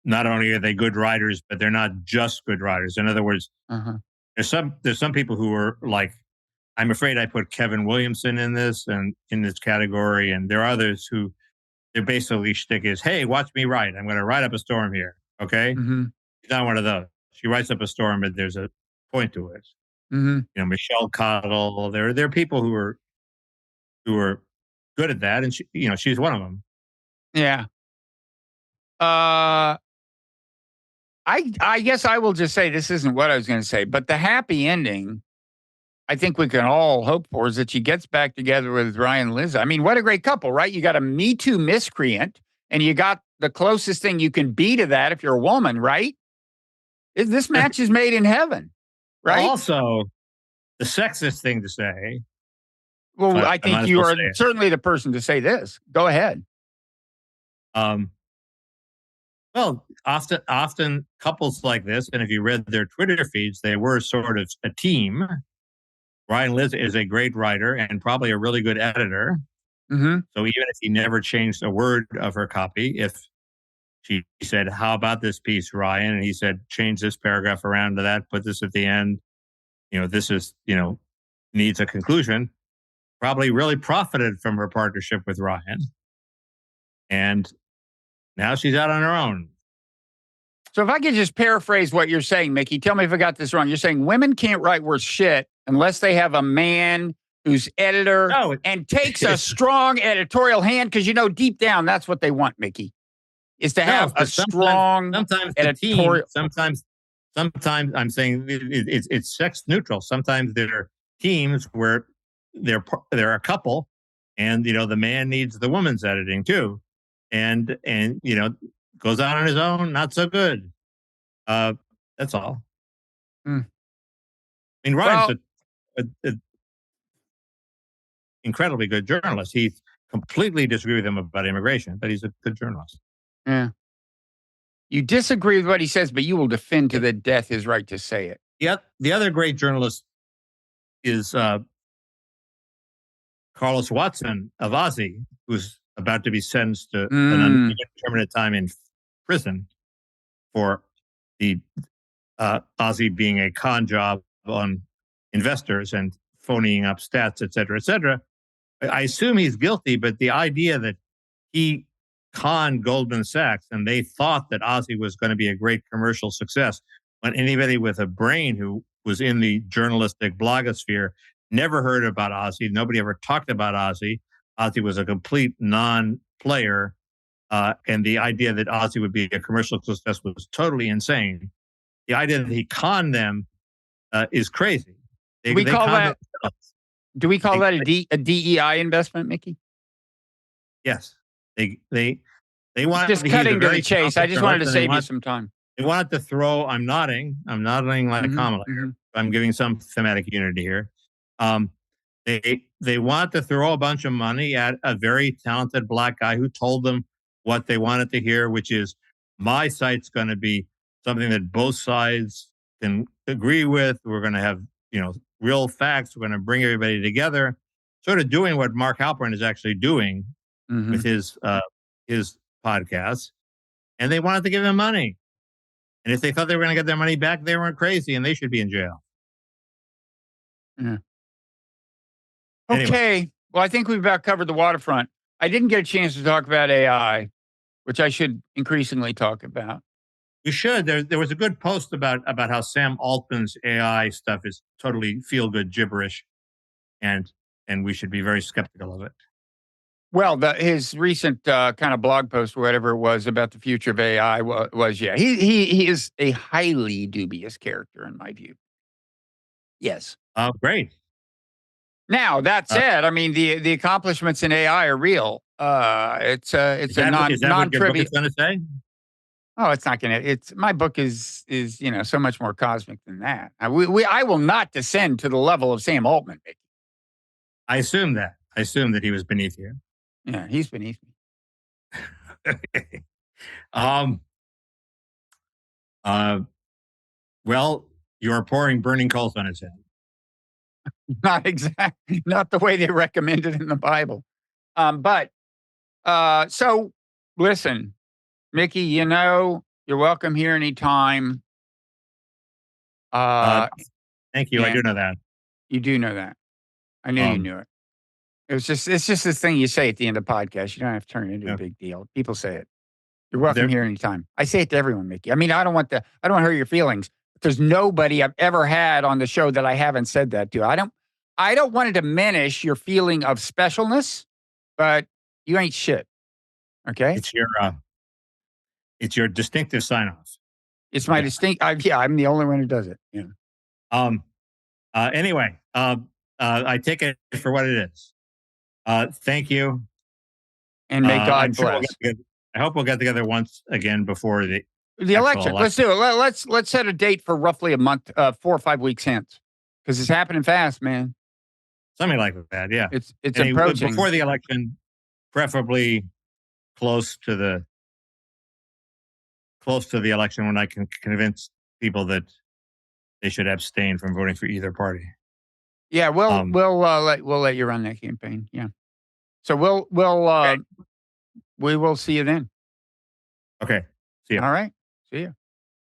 not only are they good writers, but they're not just good writers. In other words, there's some people who are like, I'm afraid I put Kevin Williamson in this category, and there are others who their basically shtick is, hey, watch me write. I'm going to write up a storm here. Okay, She's not one of those. She writes up a storm, but there's a point to it. Michelle Cottle. There are people who are good at that, and she's one of them. Yeah. I guess I will just say this isn't what I was going to say, but the happy ending I think we can all hope for is that she gets back together with Ryan Liz. I mean, what a great couple, right? You got a Me Too miscreant, and you got the closest thing you can be to that if you're a woman, right? This match is made in heaven, right? Also, the sexist thing to say. Well, I think you are certainly the person to say this. Go ahead. Well, often couples like this, and if you read their Twitter feeds, they were sort of a team. Ryan Liz is a great writer and probably a really good editor. So even if he never changed a word of her copy, if she said, how about this piece, Ryan? And he said, change this paragraph around to that, put this at the end. This is, needs a conclusion. Probably really profited from her partnership with Ryan. And now she's out on her own. So if I could just paraphrase what you're saying, Mickey, tell me if I got this wrong. You're saying women can't write worth shit unless they have a man who's editor and takes a strong editorial hand, because deep down that's what they want, Mickey, is to have a strong editorial. Sometimes I'm saying it's sex neutral. Sometimes there are teams where they're a couple, and the man needs the woman's editing too, and goes out on his own, not so good. That's all. I mean, Ryan's an incredibly good journalist. He completely disagree with him about immigration, but he's a good journalist. Yeah. You disagree with what he says, but you will defend to the death his right to say it. Yep. The other great journalist is Carlos Watson of Aussie, who's about to be sentenced to an indeterminate time in prison for the Aussie being a con job on investors and phoning up stats, et cetera, et cetera. I assume he's guilty, but the idea that he conned Goldman Sachs and they thought that Aussie was going to be a great commercial success, when anybody with a brain who was in the journalistic blogosphere never heard about Aussie. Nobody ever talked about Aussie. Aussie was a complete non-player. And the idea that Aussie would be a commercial success was totally insane. The idea that he conned them is crazy. Do we call that a DEI investment, Mickey? Yes. They wanted just cutting to the chase. I just wanted to save you some time. They wanted to throw. I'm nodding like Kamala here. I'm giving some thematic unity here. They want to throw a bunch of money at a very talented black guy who told them what they wanted to hear, which is my site's going to be something that both sides can agree with. We're going to have, real facts. We're going to bring everybody together, sort of doing what Mark Halperin is actually doing with his podcast. And they wanted to give him money. And if they thought they were going to get their money back, they weren't crazy and they should be in jail. Yeah. Okay. Anyway. Well, I think we've about covered the waterfront. I didn't get a chance to talk about AI, which I should increasingly talk about. You should. There was a good post about how Sam Altman's AI stuff is totally feel-good gibberish, and we should be very skeptical of it. Well, his recent kind of blog post, or whatever it was, about the future of AI was he is a highly dubious character in my view. Yes. Oh, great. Now that said, I mean the accomplishments in AI are real. It's a non-trivial. Going to say? Oh, it's not going to. It's my book is so much more cosmic than that. I will not descend to the level of Sam Altman. Mickey. I assume that he was beneath you. Yeah, he's beneath me. Well, you're pouring burning coals on his head. Not exactly, not the way they recommend it in the Bible. So listen, Mickey, you're welcome here anytime. Thank you. I do know that. You do know that. I knew you knew it. It's just this thing you say at the end of the podcast. You don't have to turn it into a big deal. People say it. You're welcome here anytime. I say it to everyone, Mickey. I mean, I don't want to hurt your feelings. There's nobody I've ever had on the show that I haven't said that to. I don't want to diminish your feeling of specialness, but you ain't shit. Okay? It's your distinctive sign-off. It's my distinct. I'm the only one who does it. Yeah. Anyway, I take it for what it is. Thank you, and may God bless. I hope we'll get together once again before the election. Let's do it. Let's set a date for roughly a month, 4 or 5 weeks hence, because it's happening fast, man. Something like that. Yeah, it's approaching before the election, preferably close to the election, when I can convince people that they should abstain from voting for either party. Yeah, we'll let you run that campaign. Yeah, so we will see you then. Okay, see you. All right, see you.